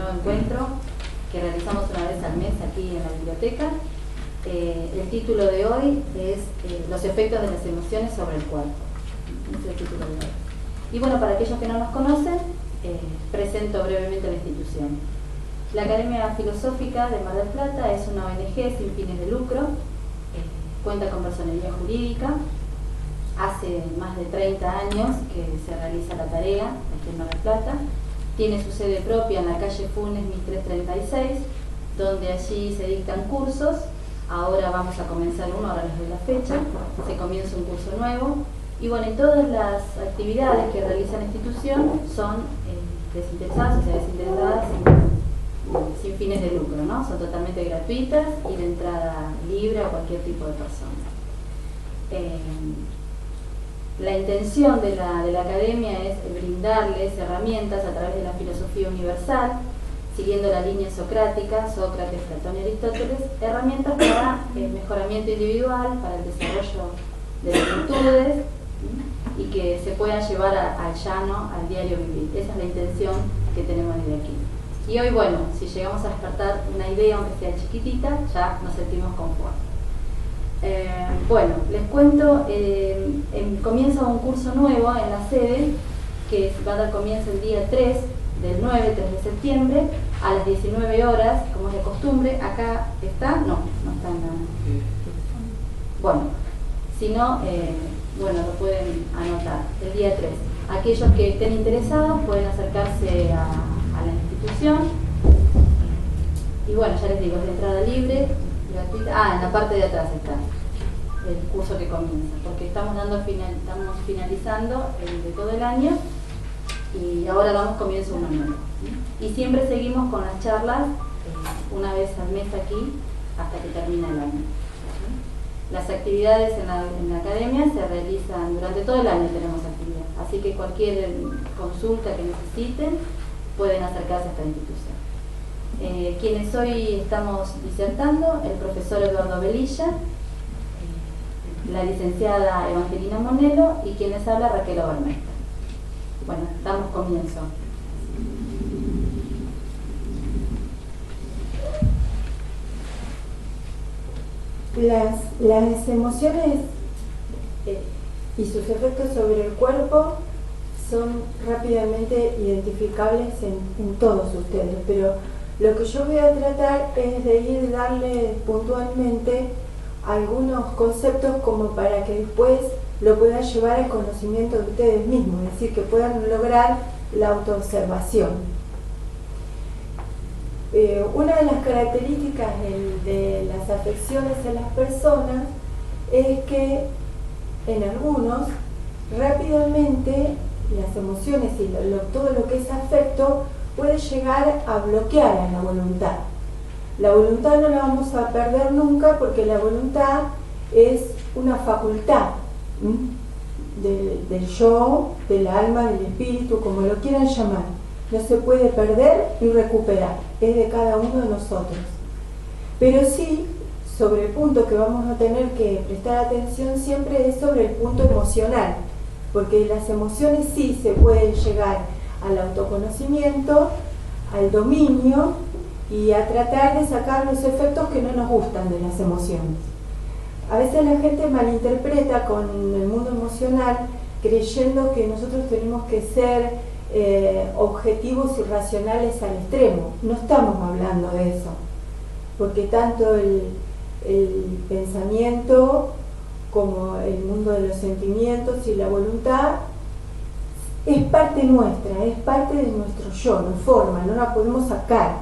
nuevo encuentro que realizamos una vez al mes aquí en la biblioteca. El título de hoy es Los efectos de las emociones sobre el cuerpo. Ese es el título de hoy. Y bueno, para aquellos que no nos conocen, presento brevemente la institución. La Academia Filosófica de Mar del Plata es una ONG sin fines de lucro, cuenta con personería jurídica. Hace más de 30 años que se realiza la tarea aquí en Mar del Plata. Tiene su sede propia en la calle Funes 1336, donde allí se dictan cursos. Ahora vamos a comenzar uno, ahora les doy la fecha. Se comienza un curso nuevo. Y bueno, y todas las actividades que realiza la institución son desinteresadas, o sea, desinteresadas sin fines de lucro, ¿no? Son totalmente gratuitas y de entrada libre a cualquier tipo de persona. La intención de la academia es brindarles herramientas a través de la filosofía universal, siguiendo la línea socrática, Sócrates, Platón y Aristóteles, herramientas para el mejoramiento individual, para el desarrollo de las virtudes y que se puedan llevar al llano, al diario vivir. Esa es la intención que tenemos desde aquí. Y hoy, bueno, si llegamos a despertar una idea, aunque sea chiquitita, ya nos sentimos conformes. Bueno, les cuento, comienza un curso nuevo en la sede que va a dar comienzo el día 3 del 9, 3 de septiembre, a las 19 horas, como es de costumbre. ¿Acá está? No está en la... Bueno, si no, bueno, lo pueden anotar, el día 3. Aquellos que estén interesados pueden acercarse a la institución. Y bueno, ya les digo, es de entrada libre, gratuita. En la parte de atrás está el curso que comienza, porque estamos finalizando el de todo el año y ahora damos comienzo a uno nuevo. Y siempre seguimos con las charlas una vez al mes aquí hasta que termina el año. Las actividades en la academia se realizan durante todo el año, tenemos actividad, así que cualquier consulta que necesiten pueden acercarse a esta institución. Quienes hoy estamos disertando, el profesor Eduardo Velilla, la licenciada Evangelina Monelo y quien les habla, Raquel Obermeister. Bueno, damos comienzo. Las emociones y sus efectos sobre el cuerpo son rápidamente identificables en todos ustedes, pero lo que yo voy a tratar es de ir darle puntualmente algunos conceptos como para que después lo puedan llevar al conocimiento de ustedes mismos, es decir, que puedan lograr la autoobservación. Una de las características de las afecciones en las personas es que en algunos rápidamente las emociones y todo lo que es afecto puede llegar a bloquear a la voluntad. La voluntad no la vamos a perder nunca porque la voluntad es una facultad del yo, del alma, del espíritu, como lo quieran llamar. No se puede perder ni recuperar, es de cada uno de nosotros. Pero sí, sobre el punto que vamos a tener que prestar atención siempre es sobre el punto emocional, porque las emociones sí se pueden llegar al autoconocimiento, al dominio y a tratar de sacar los efectos que no nos gustan de las emociones. A veces la gente malinterpreta con el mundo emocional creyendo que nosotros tenemos que ser objetivos y racionales al extremo. No estamos hablando de eso, porque tanto el pensamiento como el mundo de los sentimientos y la voluntad es parte nuestra, es parte de nuestro yo, nos forma, no la podemos sacar,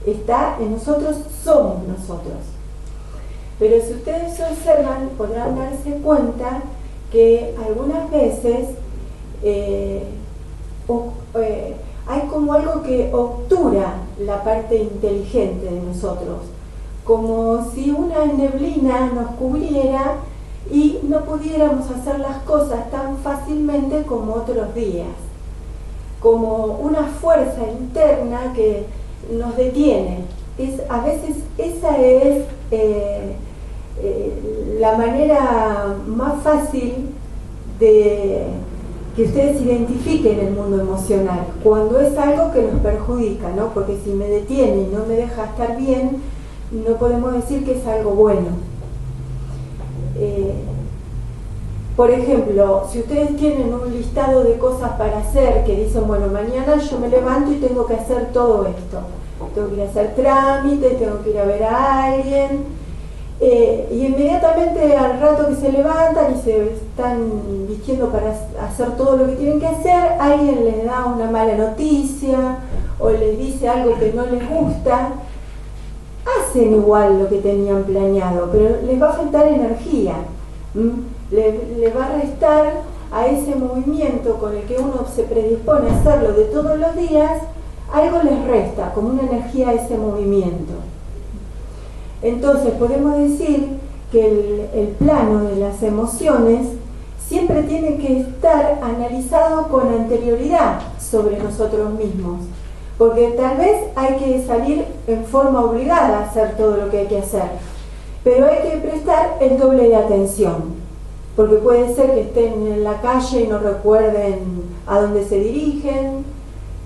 está en nosotros, somos nosotros. Pero si ustedes observan, podrán darse cuenta que algunas veces hay como algo que obtura la parte inteligente de nosotros, como si una neblina nos cubriera y no pudiéramos hacer las cosas tan fácilmente como otros días, como una fuerza interna que nos detiene. A veces esa es la manera más fácil de que ustedes identifiquen el mundo emocional, cuando es algo que nos perjudica, ¿no? Porque si me detiene y no me deja estar bien, no podemos decir que es algo bueno. Por ejemplo, si ustedes tienen un listado de cosas para hacer, que dicen, bueno, mañana yo me levanto y tengo que hacer todo esto. Tengo que ir a hacer trámites, tengo que ir a ver a alguien, y inmediatamente al rato que se levantan y se están vistiendo para hacer todo lo que tienen que hacer, alguien les da una mala noticia o les dice algo que no les gusta. Hacen igual lo que tenían planeado, pero les va a faltar energía, les va a restar a ese movimiento con el que uno se predispone a hacerlo de todos los días, algo les resta, como una energía a ese movimiento. Entonces podemos decir que el plano de las emociones siempre tiene que estar analizado con anterioridad sobre nosotros mismos, porque tal vez hay que salir en forma obligada a hacer todo lo que hay que hacer, pero hay que prestar el doble de atención, porque puede ser que estén en la calle y no recuerden a dónde se dirigen,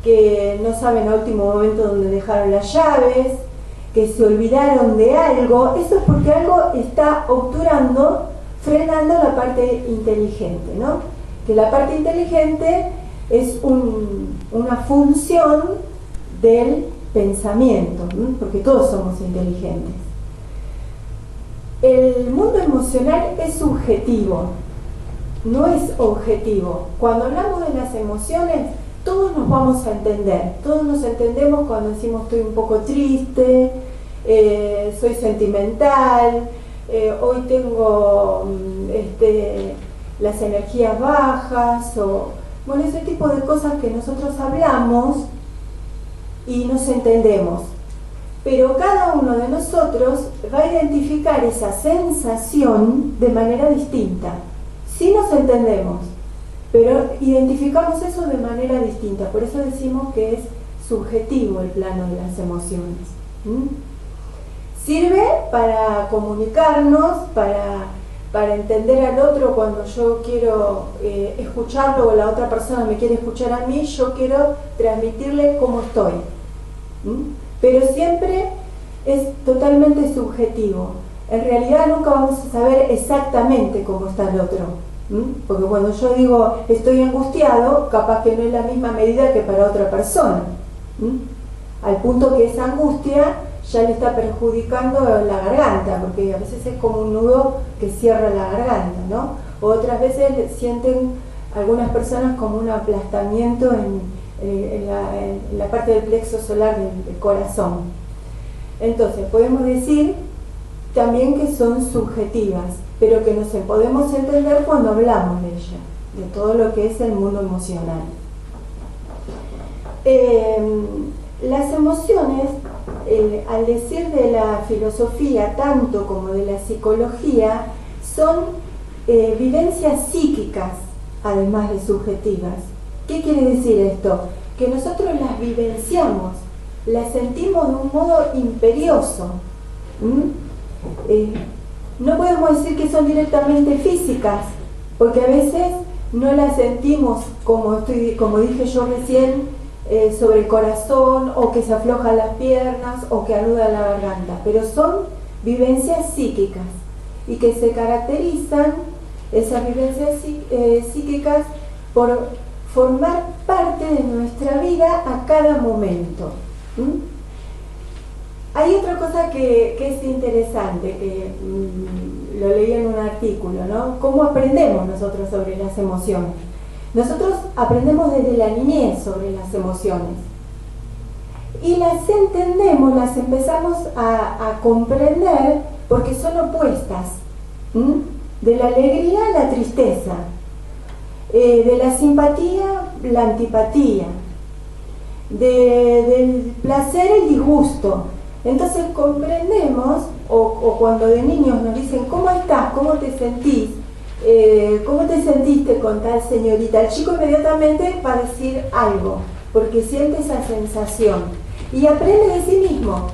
que no saben a último momento dónde dejaron las llaves, que se olvidaron de algo. Eso es porque algo está obturando, frenando la parte inteligente, ¿no? Que la parte inteligente es una función del pensamiento, ¿no? Porque todos somos inteligentes. El mundo emocional es subjetivo, no es objetivo. Cuando hablamos de las emociones, todos nos vamos a entender, todos nos entendemos cuando decimos estoy un poco triste, soy sentimental, hoy tengo las energías bajas, o bueno, ese tipo de cosas que nosotros hablamos y nos entendemos. Pero cada uno de nosotros va a identificar esa sensación de manera distinta. Sí nos entendemos, pero identificamos eso de manera distinta. Por eso decimos que es subjetivo el plano de las emociones. Sirve para comunicarnos, para entender al otro cuando yo quiero escucharlo o la otra persona me quiere escuchar a mí, yo quiero transmitirle cómo estoy. Pero siempre es totalmente subjetivo. En realidad nunca vamos a saber exactamente cómo está el otro. Porque cuando yo digo estoy angustiado, capaz que no es la misma medida que para otra persona. Al punto que esa angustia ya le está perjudicando la garganta, porque a veces es como un nudo que cierra la garganta, ¿no? O otras veces sienten algunas personas como un aplastamiento en la parte del plexo solar del corazón. Entonces podemos decir también que son subjetivas, pero que nos podemos entender cuando hablamos de ella, de todo lo que es el mundo emocional. Las emociones, al decir de la filosofía tanto como de la psicología, son vivencias psíquicas, además de subjetivas. ¿Qué quiere decir esto? Que nosotros las vivenciamos, las sentimos de un modo imperioso. No podemos decir que son directamente físicas, porque a veces no las sentimos como dije yo recién, sobre el corazón, o que se aflojan las piernas, o que anuda la garganta, pero son vivencias psíquicas y que se caracterizan, esas vivencias psíquicas, por formar parte de nuestra vida a cada momento. Hay otra cosa que es interesante, que lo leí en un artículo, ¿no? ¿Cómo aprendemos nosotros sobre las emociones? Nosotros aprendemos desde la niñez sobre las emociones y las entendemos, las empezamos a comprender porque son opuestas, de la alegría a la tristeza, de la simpatía la antipatía, del placer el disgusto. Entonces comprendemos, o cuando de niños nos dicen ¿cómo estás? ¿Cómo te sentís? ¿Cómo te sentiste con tal señorita? El chico inmediatamente va a decir algo, porque siente esa sensación y aprende de sí mismo,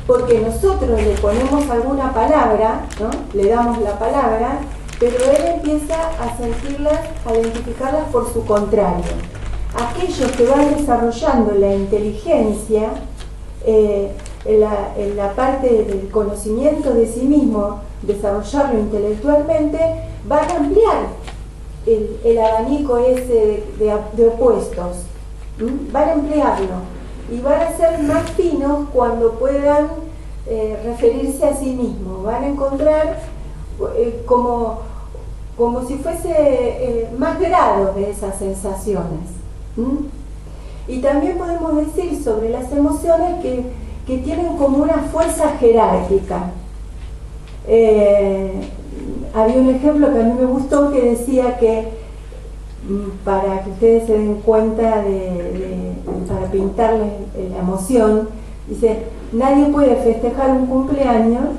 porque nosotros le ponemos alguna palabra, ¿no? Le damos la palabra pero él empieza a sentirlas, a identificarlas por su contrario. Aquellos que van desarrollando la inteligencia, en la parte del conocimiento de sí mismo, desarrollarlo intelectualmente, van a ampliar el abanico ese de opuestos, van a ampliarlo y van a ser más finos cuando puedan referirse a sí mismos, van a encontrar como si fuese más grados de esas sensaciones. Y también podemos decir sobre las emociones que tienen como una fuerza jerárquica. Había un ejemplo que a mí me gustó que decía que, para que ustedes se den cuenta para pintarles la emoción, dice, nadie puede festejar un cumpleaños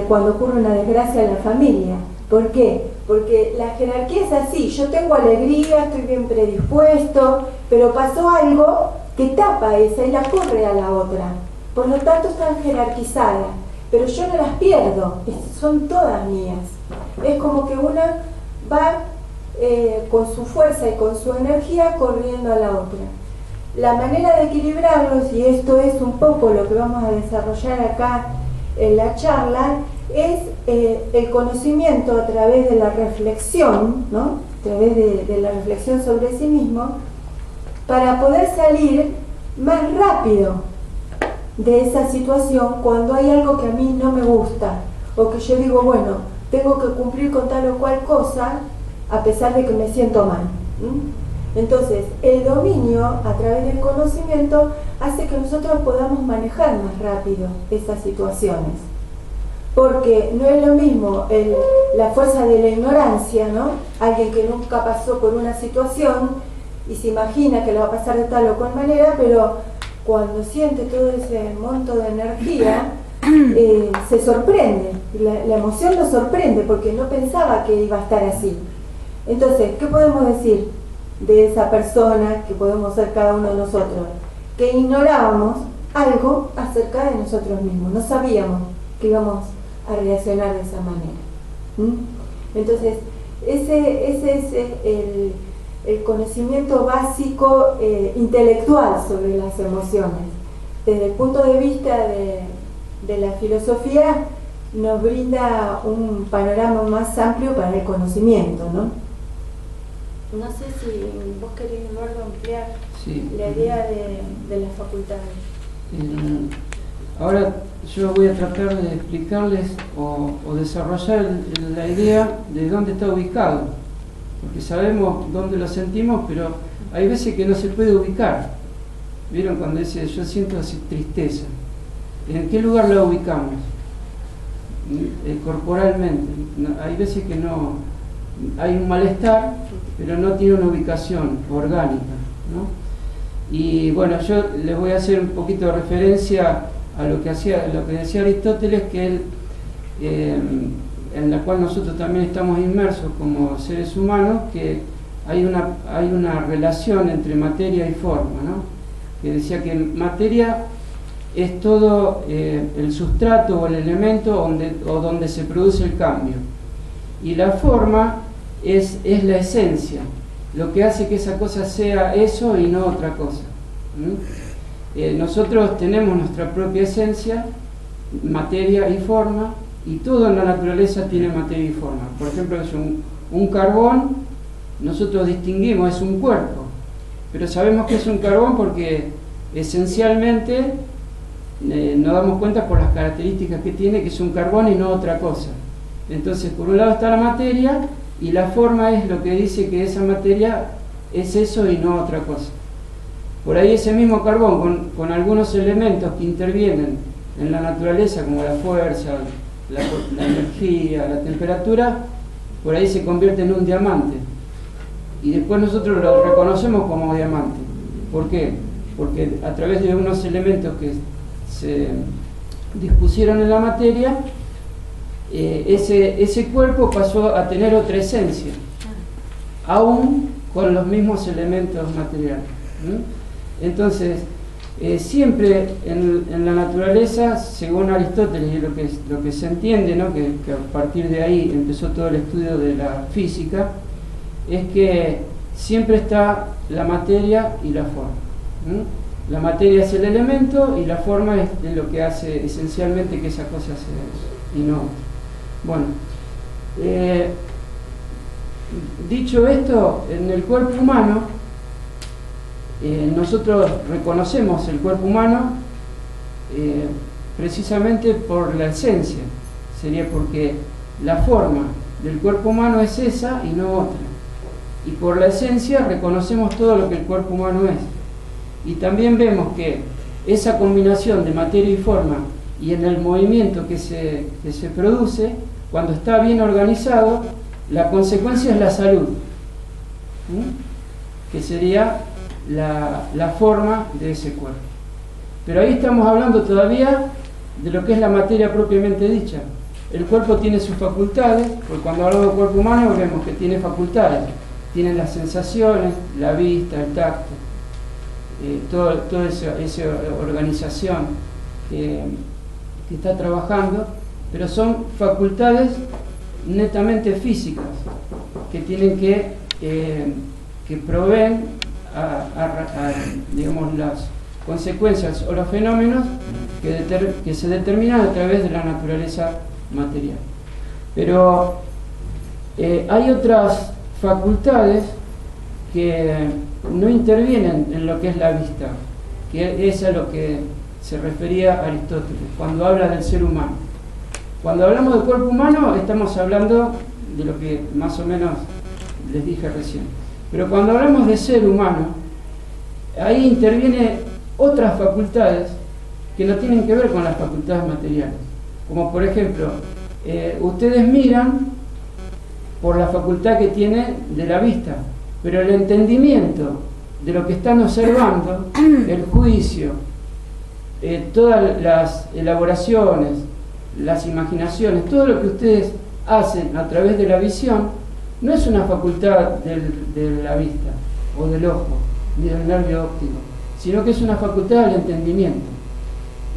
cuando ocurre una desgracia en la familia. ¿Por qué? Porque la jerarquía es así, yo tengo alegría, estoy bien predispuesto, pero pasó algo que tapa esa y la corre a la otra. Por lo tanto están jerarquizadas, pero yo no las pierdo, son todas mías. Es como que una va con su fuerza y con su energía corriendo a la otra. La manera de equilibrarlos, y esto es un poco lo que vamos a desarrollar acá en la charla, es el conocimiento a través de la reflexión, ¿no? A través de la reflexión sobre sí mismo, para poder salir más rápido de esa situación cuando hay algo que a mí no me gusta, o que yo digo, bueno, tengo que cumplir con tal o cual cosa a pesar de que me siento mal. Entonces, el dominio a través del conocimiento hace que nosotros podamos manejar más rápido esas situaciones. Porque no es lo mismo la fuerza de la ignorancia, ¿no? Alguien que nunca pasó por una situación y se imagina que le va a pasar de tal o cual manera, pero cuando siente todo ese monto de energía, se sorprende. La emoción lo sorprende porque no pensaba que iba a estar así. Entonces, ¿qué podemos decir de esa persona que podemos ser cada uno de nosotros? Que ignorábamos algo acerca de nosotros mismos, no sabíamos que íbamos a reaccionar de esa manera. Entonces, ese es el conocimiento básico intelectual sobre las emociones. Desde el punto de vista de la filosofía, nos brinda un panorama más amplio para el conocimiento, ¿no? No sé si vos querés, Eduardo, ampliar la idea de las facultades. Ahora yo voy a tratar de explicarles o desarrollar la idea de dónde está ubicado, porque sabemos dónde lo sentimos, pero hay veces que no se puede ubicar. ¿Vieron cuando dice yo siento así tristeza? ¿En qué lugar la ubicamos? Corporalmente. Hay veces que no, hay un malestar, pero no tiene una ubicación orgánica, ¿no? Y bueno, yo les voy a hacer un poquito de referencia a lo que decía Aristóteles, que él, en la cual nosotros también estamos inmersos como seres humanos, que hay una relación entre materia y forma, ¿no? Que decía que materia es todo el sustrato o el elemento donde se produce el cambio, y la forma es la esencia, lo que hace que esa cosa sea eso y no otra cosa. Nosotros tenemos nuestra propia esencia, materia y forma, y todo en la naturaleza tiene materia y forma. Por ejemplo, es un carbón, nosotros distinguimos, es un cuerpo, pero sabemos que es un carbón porque esencialmente nos damos cuenta por las características que tiene, que es un carbón y no otra cosa. Entonces, por un lado está la materia, y la forma es lo que dice que esa materia es eso y no otra cosa. Por ahí ese mismo carbón, con algunos elementos que intervienen en la naturaleza, como la fuerza, la energía, la temperatura, por ahí se convierte en un diamante. Y después nosotros lo reconocemos como diamante. ¿Por qué? Porque a través de unos elementos que se dispusieron en la materia, ese cuerpo pasó a tener otra esencia, aún con los mismos elementos materiales. Entonces, Siempre en la naturaleza, según Aristóteles, y lo que se entiende, ¿no? que a partir de ahí empezó todo el estudio de la física, es que siempre está la materia y la forma. La materia es el elemento y la forma es lo que hace esencialmente que esa cosa sea eso, y no. Bueno, dicho esto, en el cuerpo humano, nosotros reconocemos el cuerpo humano precisamente por la esencia, sería porque la forma del cuerpo humano es esa y no otra, y por la esencia reconocemos todo lo que el cuerpo humano es, y también vemos que esa combinación de materia y forma y en el movimiento que se produce, cuando está bien organizado, la consecuencia es la salud, que sería la forma de ese cuerpo. Pero ahí estamos hablando todavía de lo que es la materia propiamente dicha. El cuerpo tiene sus facultades, porque cuando hablamos del cuerpo humano vemos que tiene facultades, tiene las sensaciones, la vista, el tacto, toda esa organización que está trabajando, pero son facultades netamente físicas que tienen que proveen digamos, las consecuencias o los fenómenos que se determinan a través de la naturaleza material. Pero hay otras facultades que no intervienen en lo que es la vista, que es a lo que se refería Aristóteles cuando habla del ser humano. Cuando hablamos del cuerpo humano estamos hablando de lo que más o menos les dije recién. Pero cuando hablamos de ser humano, ahí intervienen otras facultades que no tienen que ver con las facultades materiales. Como por ejemplo, ustedes miran por la facultad que tiene de la vista, pero el entendimiento de lo que están observando, el juicio, todas las elaboraciones, las imaginaciones, todo lo que ustedes hacen a través de la visión, no es una facultad de la vista o del ojo, ni del nervio óptico, sino que es una facultad del entendimiento.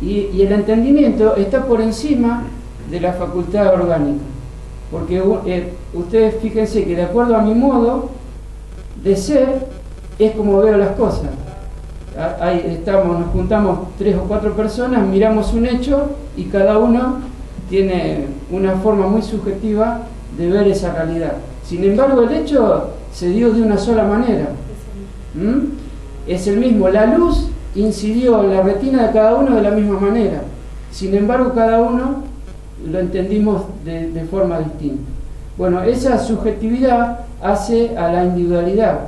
Y el entendimiento está por encima de la facultad orgánica, porque ustedes fíjense que de acuerdo a mi modo de ser, es como veo las cosas. Ahí nos juntamos 3 o 4 personas, miramos un hecho y cada uno tiene una forma muy subjetiva de ver esa realidad. Sin embargo, el hecho se dio de una sola manera. Es el mismo. La luz incidió en la retina de cada uno de la misma manera. Sin embargo, cada uno lo entendimos de forma distinta. Bueno, esa subjetividad hace a la individualidad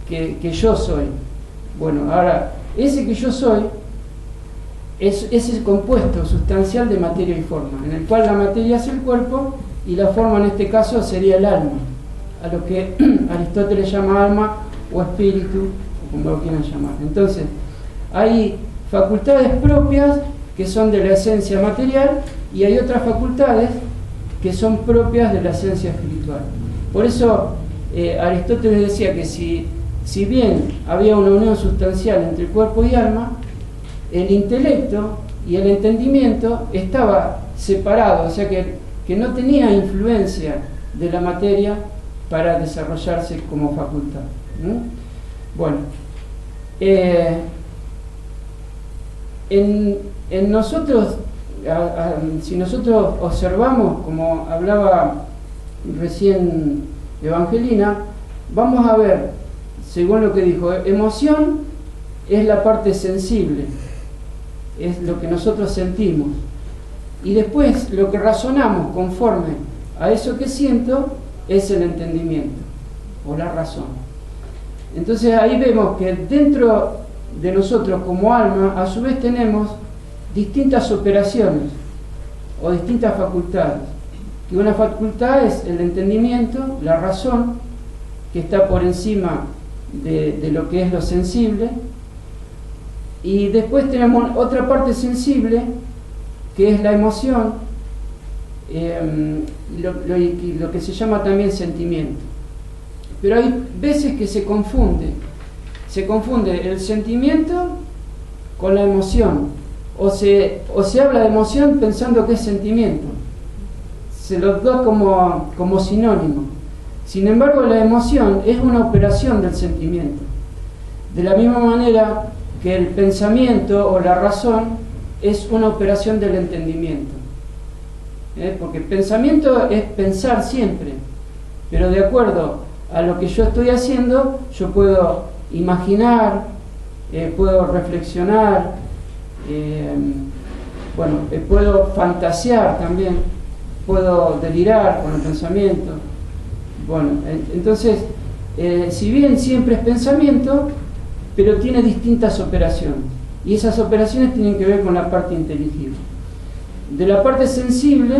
que yo soy. Bueno, ahora, ese que yo soy es ese compuesto sustancial de materia y forma, en el cual la materia es el cuerpo y la forma en este caso sería el alma, a lo que Aristóteles llama alma o espíritu, o como lo quieran llamar. Entonces, hay facultades propias que son de la esencia material y hay otras facultades que son propias de la esencia espiritual. Por eso Aristóteles decía que si bien había una unión sustancial entre cuerpo y alma, el intelecto y el entendimiento estaba separado, o sea que no tenía influencia de la materia para desarrollarse como facultad. Bueno, en nosotros, si nosotros observamos, como hablaba recién Evangelina, vamos a ver, según lo que dijo, emoción es la parte sensible, es lo que nosotros sentimos, y después lo que razonamos conforme a eso que siento es el entendimiento o la razón. Entonces ahí vemos que dentro de nosotros como alma a su vez tenemos distintas operaciones o distintas facultades, que una facultad es el entendimiento, la razón, que está por encima de lo que es lo sensible, y después tenemos otra parte sensible que es la emoción, lo que se llama también sentimiento. Pero hay veces que se confunde el sentimiento con la emoción, o se habla de emoción pensando que es sentimiento, se los da como sinónimo. Sin embargo, la emoción es una operación del sentimiento, de la misma manera que el pensamiento o la razón es una operación del entendimiento. Porque pensamiento es pensar siempre, pero de acuerdo a lo que yo estoy haciendo, yo puedo imaginar, puedo reflexionar, puedo fantasear también, puedo delirar con el pensamiento. Bueno, entonces, si bien siempre es pensamiento, pero tiene distintas operaciones, y esas operaciones tienen que ver con la parte inteligible. De la parte sensible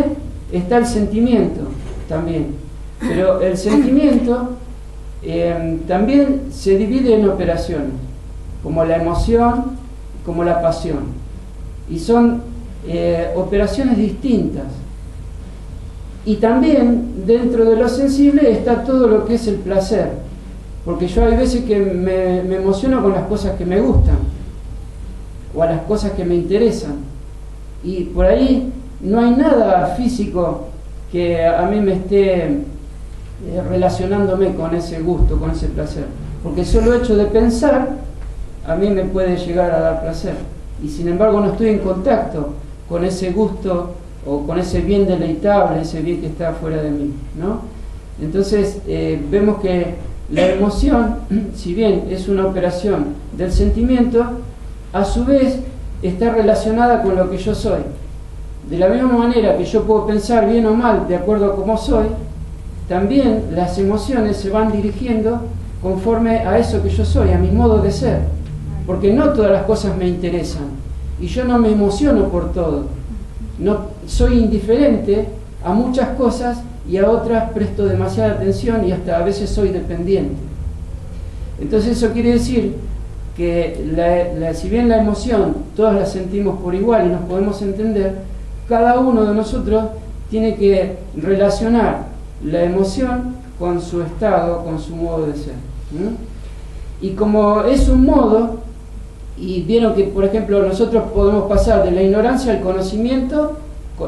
está el sentimiento también, pero el sentimiento también se divide en operaciones, como la emoción, como la pasión, y son operaciones distintas. Y también dentro de lo sensible está todo lo que es el placer, porque yo hay veces que me emociono con las cosas que me gustan o a las cosas que me interesan, y por ahí no hay nada físico que a mí me esté relacionándome con ese gusto, con ese placer, porque el solo hecho de pensar a mí me puede llegar a dar placer, y sin embargo no estoy en contacto con ese gusto o con ese bien deleitable, ese bien que está fuera de mí, ¿no? Entonces vemos que la emoción, si bien es una operación del sentimiento, a su vez está relacionada con lo que yo soy. De la misma manera que yo puedo pensar bien o mal de acuerdo a cómo soy, también las emociones se van dirigiendo conforme a eso que yo soy, a mi modo de ser, porque no todas las cosas me interesan y yo no me emociono por todo. No, soy indiferente a muchas cosas y a otras presto demasiada atención y hasta a veces soy dependiente. Entonces eso quiere decir que si bien la emoción todas la sentimos por igual y nos podemos entender, cada uno de nosotros tiene que relacionar la emoción con su estado, con su modo de ser. Y como es un modo, y vieron que por ejemplo nosotros podemos pasar de la ignorancia al conocimiento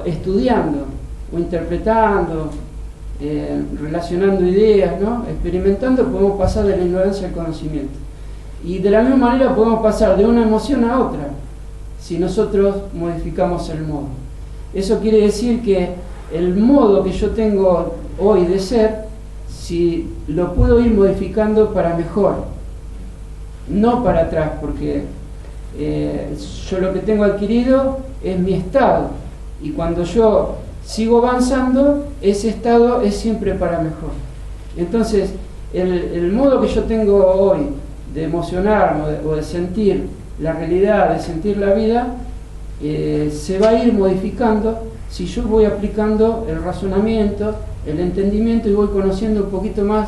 estudiando o interpretando, relacionando ideas, ¿no? Experimentando, podemos pasar de la ignorancia al conocimiento. Y de la misma manera podemos pasar de una emoción a otra si nosotros modificamos el modo. Eso quiere decir que el modo que yo tengo hoy de ser, si lo puedo ir modificando para mejor, no para atrás, porque yo lo que tengo adquirido es mi estado, y cuando yo sigo avanzando, ese estado es siempre para mejor. Entonces, el modo que yo tengo hoy de emocionarme o de sentir la realidad, de sentir la vida, se va a ir modificando si yo voy aplicando el razonamiento, el entendimiento, y voy conociendo un poquito más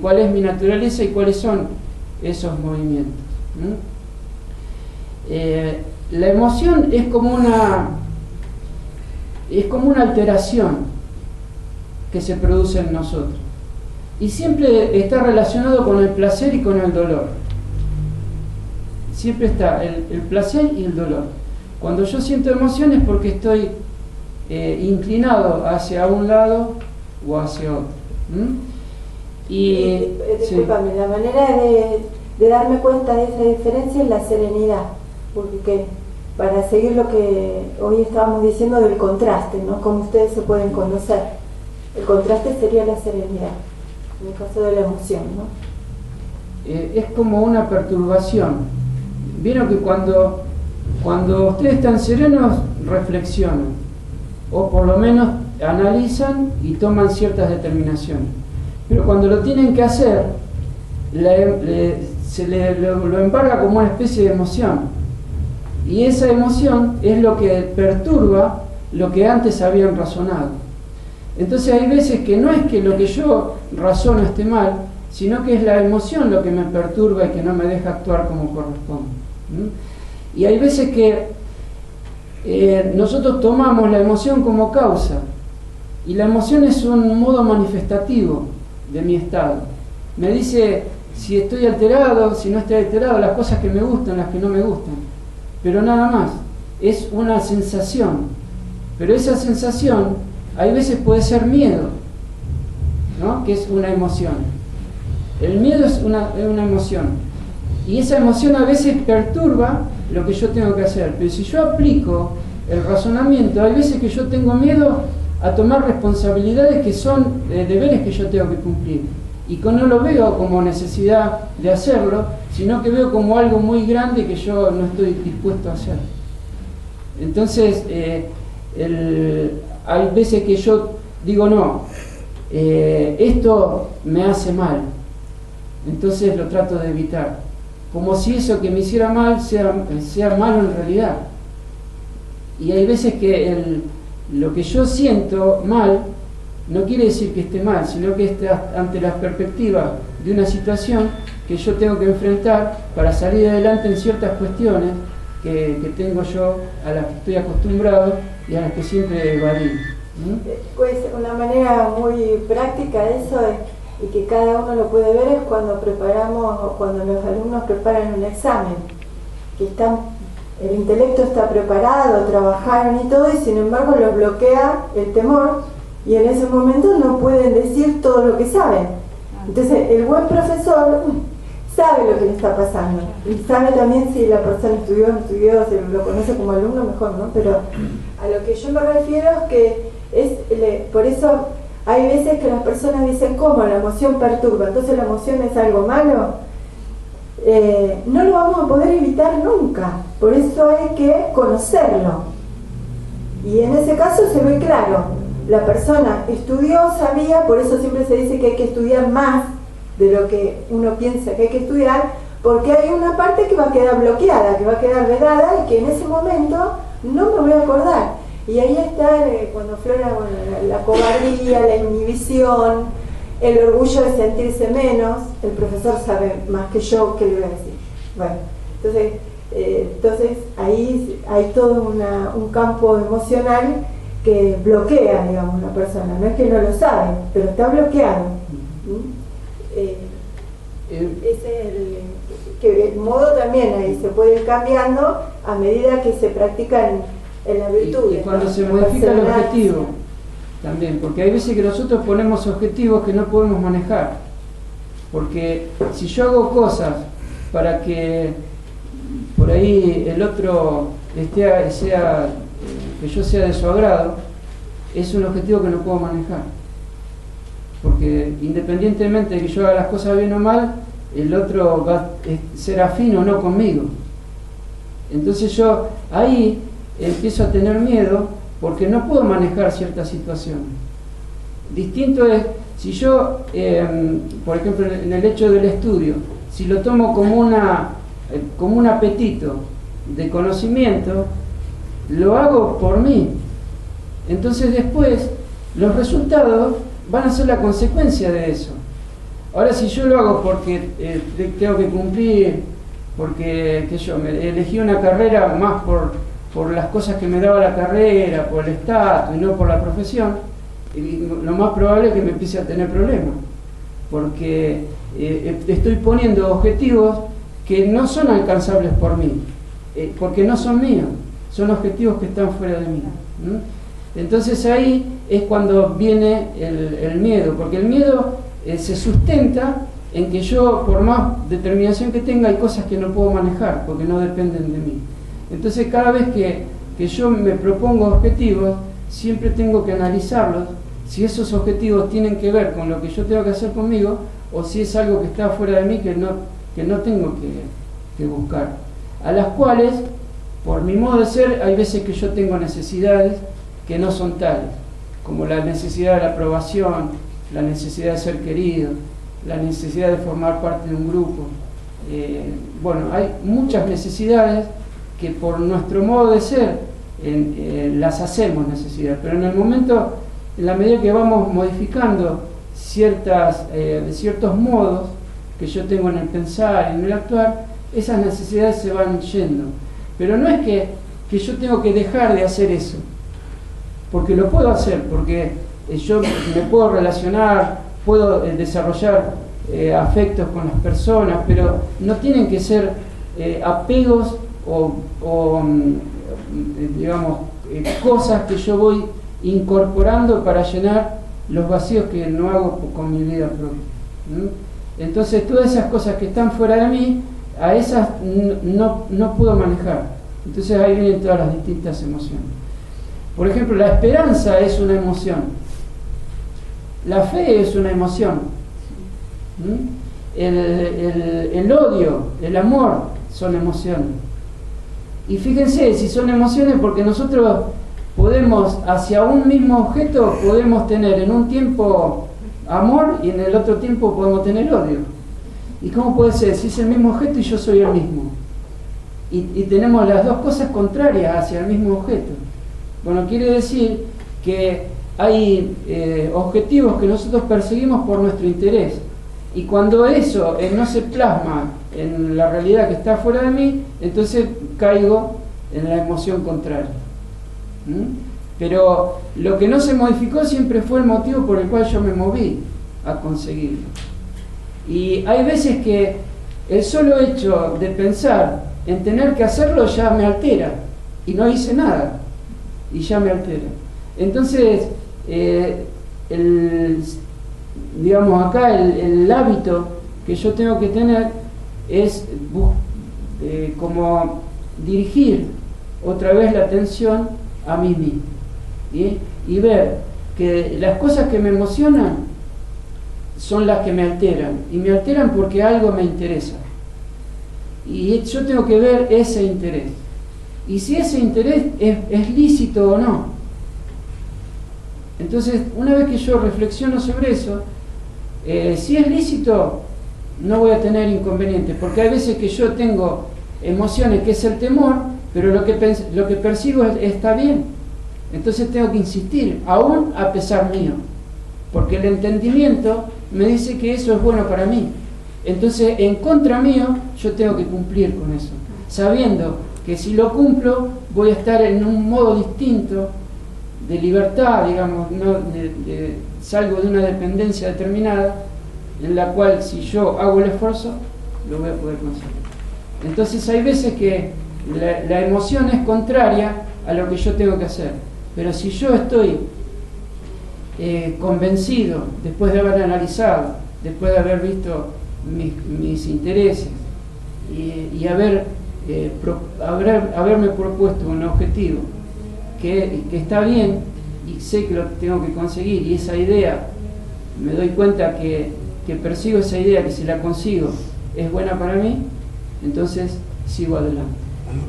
cuál es mi naturaleza y cuáles son esos movimientos. La emoción es como una alteración que se produce en nosotros, y siempre está relacionado con el placer y con el dolor. Siempre está el placer y el dolor. Cuando yo siento emociones es porque estoy inclinado hacia un lado o hacia otro. Discúlpame, sí. La manera de darme cuenta de esa diferencia es la serenidad, porque para seguir lo que hoy estábamos diciendo del contraste, ¿no? Cómo ustedes se pueden conocer. El contraste sería la serenidad, en el caso de la emoción, ¿no? Es como una perturbación. Vieron que cuando ustedes están serenos, reflexionan, o por lo menos analizan y toman ciertas determinaciones. Pero cuando lo tienen que hacer, lo embarga como una especie de emoción. Y esa emoción es lo que perturba lo que antes habían razonado. Entonces hay veces que no es que lo que yo razono esté mal, sino que es la emoción lo que me perturba y que no me deja actuar como corresponde. Y hay veces que nosotros tomamos la emoción como causa, y la emoción es un modo manifestativo de mi estado. Me dice si estoy alterado, si no estoy alterado, las cosas que me gustan, las que no me gustan. pero nada más, es una sensación, pero esa sensación hay veces puede ser miedo, ¿no? Que es una emoción. El miedo es una emoción, y esa emoción a veces perturba lo que yo tengo que hacer, pero si yo aplico el razonamiento, hay veces que yo tengo miedo a tomar responsabilidades que son deberes que yo tengo que cumplir, y que no lo veo como necesidad de hacerlo, sino que veo como algo muy grande que yo no estoy dispuesto a hacer. Entonces hay veces que yo digo no, esto me hace mal, entonces lo trato de evitar, como si eso que me hiciera mal sea malo en realidad. Y hay veces que lo que yo siento mal no quiere decir que esté mal, sino que está ante la perspectiva de una situación que yo tengo que enfrentar para salir adelante en ciertas cuestiones que tengo yo, a las que estoy acostumbrado y a las que siempre evadí. Pues una manera muy práctica de eso y que cada uno lo puede ver es cuando cuando los alumnos preparan un examen, que el intelecto está preparado, trabajaron y todo, y sin embargo los bloquea el temor, y en ese momento no pueden decir todo lo que saben. Entonces el buen profesor sabe lo que le está pasando, y sabe también si la persona estudió o no estudió, si lo conoce como alumno mejor, ¿no? Pero a lo que yo me refiero es que por eso hay veces que las personas dicen, ¿cómo? La emoción perturba, entonces la emoción es algo malo. No lo vamos a poder evitar nunca, por eso hay que conocerlo, y en ese caso se ve claro, la persona estudió, sabía, por eso siempre se dice que hay que estudiar más de lo que uno piensa que hay que estudiar, porque hay una parte que va a quedar bloqueada, que va a quedar vedada, y que en ese momento no me voy a acordar, y ahí está cuando aflora la cobardía, la inhibición, el orgullo de sentirse menos. El profesor sabe más que yo qué le voy a decir. Bueno, entonces ahí hay todo un campo emocional que bloquea, digamos, la persona. No es que no lo sabe, pero está bloqueado. Ese es el modo también ahí se puede ir cambiando a medida que se practican en la virtud. Y cuando se modifica el objetivo también, porque hay veces que nosotros ponemos objetivos que no podemos manejar, porque si yo hago cosas para que por ahí el otro que yo sea de su agrado, es un objetivo que no puedo manejar, porque independientemente de que yo haga las cosas bien o mal, el otro va a ser afín o no conmigo. Entonces yo ahí empiezo a tener miedo porque no puedo manejar ciertas situaciones. Distinto es si yo, por ejemplo, en el hecho del estudio, si lo tomo como un apetito de conocimiento, lo hago por mí. Entonces después los resultados van a ser la consecuencia de eso. Ahora, si yo lo hago porque tengo que cumplir, porque me elegí una carrera más por las cosas que me daba la carrera, por el estatus y no por la profesión, lo más probable es que me empiece a tener problemas, porque estoy poniendo objetivos que no son alcanzables por mí, porque no son míos, son objetivos que están fuera de mí. Entonces ahí es cuando viene el miedo, porque el miedo se sustenta en que yo, por más determinación que tenga, hay cosas que no puedo manejar porque no dependen de mí. Entonces cada vez que yo me propongo objetivos, siempre tengo que analizarlos, si esos objetivos tienen que ver con lo que yo tengo que hacer conmigo, o si es algo que está fuera de mí que no tengo que buscar, a las cuales, por mi modo de ser, hay veces que yo tengo necesidades que no son tales, como la necesidad de la aprobación, la necesidad de ser querido, la necesidad de formar parte de un grupo. Bueno, hay muchas necesidades que por nuestro modo de ser las hacemos necesidad, pero en el momento, en la medida que vamos modificando ciertos modos que yo tengo en el pensar y en el actuar, esas necesidades se van yendo. Pero no es que yo tengo que dejar de hacer eso, porque lo puedo hacer, porque yo me puedo relacionar, puedo desarrollar afectos con las personas, pero no tienen que ser apegos digamos, cosas que yo voy incorporando para llenar los vacíos que no hago con mi vida propia. Entonces todas esas cosas que están fuera de mí, a esas no puedo manejar. Entonces ahí vienen todas las distintas emociones. Por ejemplo, la esperanza es una emoción, la fe es una emoción, el odio, el amor son emociones. Y fíjense, si son emociones, porque nosotros podemos, hacia un mismo objeto, podemos tener en un tiempo amor y en el otro tiempo podemos tener odio. ¿Y cómo puede ser? Si es el mismo objeto y yo soy el mismo. Y tenemos las dos cosas contrarias hacia el mismo objeto. Bueno, quiere decir que hay objetivos que nosotros perseguimos por nuestro interés. Y cuando eso no se plasma en la realidad que está fuera de mí, entonces caigo en la emoción contraria. Pero lo que no se modificó siempre fue el motivo por el cual yo me moví a conseguirlo. Y hay veces que el solo hecho de pensar en tener que hacerlo ya me altera, y no hice nada, y ya me altera. Entonces, digamos acá el hábito que yo tengo que tener es como dirigir otra vez la atención a mí mismo, ¿sí? Y ver que las cosas que me emocionan son las que me alteran, y me alteran porque algo me interesa, y yo tengo que ver ese interés, y si ese interés es lícito o no. Entonces, una vez que yo reflexiono sobre eso, si es lícito, no voy a tener inconveniente, porque hay veces que yo tengo emociones que es el temor, pero lo que percibo está bien. Entonces tengo que insistir, aún a pesar mío, porque el entendimiento me dice que eso es bueno para mí. Entonces, en contra mío, yo tengo que cumplir con eso, sabiendo que si lo cumplo, voy a estar en un modo distinto de libertad, digamos, salgo de una dependencia determinada, en la cual si yo hago el esfuerzo, lo voy a poder conseguir. Entonces hay veces que la emoción es contraria a lo que yo tengo que hacer, pero si yo estoy convencido, después de haber analizado, después de haber visto mis intereses y haberme propuesto un objetivo que está bien y sé que lo tengo que conseguir, y esa idea, me doy cuenta que persigo esa idea, que si la consigo es buena para mí, entonces sigo adelante.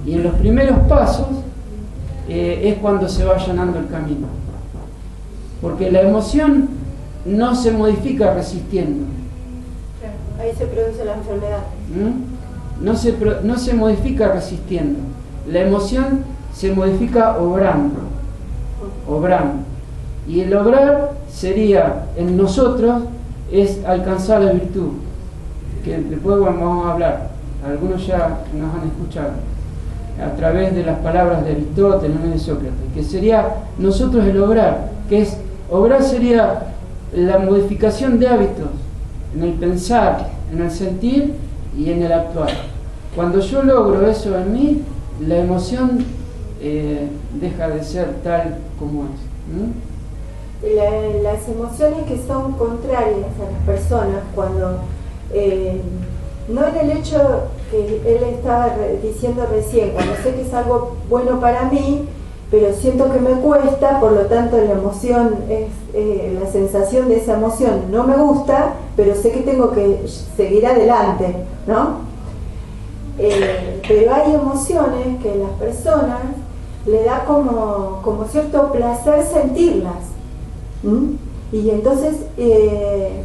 Y en los primeros pasos es cuando se va allanando el camino, porque la emoción no se modifica resistiendo. Ahí se produce la enfermedad. No se modifica resistiendo. La emoción se modifica obrando. Y el obrar sería, en nosotros, es alcanzar la virtud, que después vamos a hablar. Algunos ya nos han escuchado a través de las palabras de Aristóteles y de Sócrates, que sería nosotros el obrar, obrar sería la modificación de hábitos en el pensar, en el sentir y en el actuar. Cuando yo logro eso en mí, la emoción deja de ser tal como es. Las emociones que son contrarias a las personas, cuando no en el hecho que él estaba diciendo recién, cuando sé que es algo bueno para mí, pero siento que me cuesta, por lo tanto la emoción la sensación de esa emoción no me gusta, pero sé que tengo que seguir adelante, ¿no? Pero hay emociones que las personas le da como cierto placer sentirlas, y entonces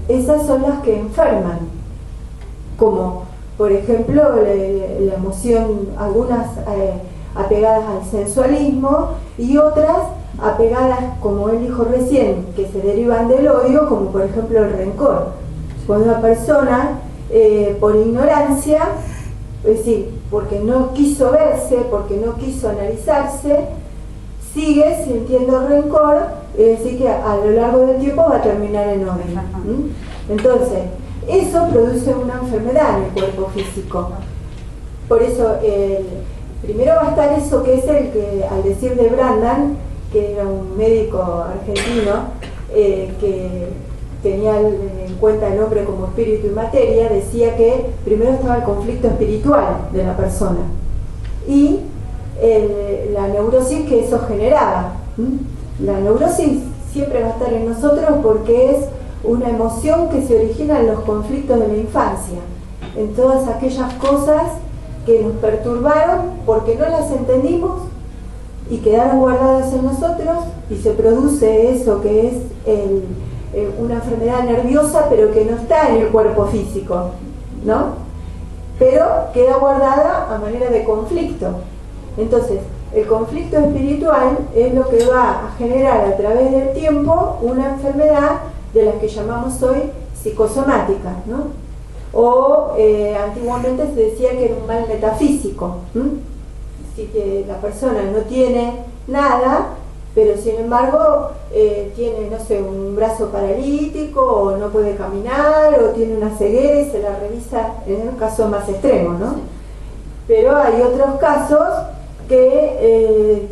esas son las que enferman, como por ejemplo la emoción, algunas apegadas al sensualismo y otras apegadas, como él dijo recién, que se derivan del odio, como por ejemplo el rencor. Cuando una persona por ignorancia, es decir, porque no quiso verse, porque no quiso analizarse, sigue sintiendo rencor, es decir, que a lo largo del tiempo va a terminar en odio. Entonces, eso produce una enfermedad en el cuerpo físico. Por eso Primero va a estar eso que es el que, al decir de Brandan, que era un médico argentino, que tenía en cuenta el hombre como espíritu y materia, decía que primero estaba el conflicto espiritual de la persona y la neurosis que eso generaba. La neurosis siempre va a estar en nosotros porque es una emoción que se origina en los conflictos de la infancia, en todas aquellas cosas que nos perturbaron porque no las entendimos y quedaron guardadas en nosotros, y se produce eso que es una enfermedad nerviosa, pero que no está en el cuerpo físico, ¿no? Pero queda guardada a manera de conflicto. Entonces, el conflicto espiritual es lo que va a generar a través del tiempo una enfermedad de las que llamamos hoy psicosomática, ¿no? O antiguamente se decía que era un mal metafísico. Así que la persona no tiene nada, pero sin embargo tiene, no sé, un brazo paralítico, o no puede caminar, o tiene una ceguera y se la revisa en un caso más extremo, ¿no? Pero hay otros casos que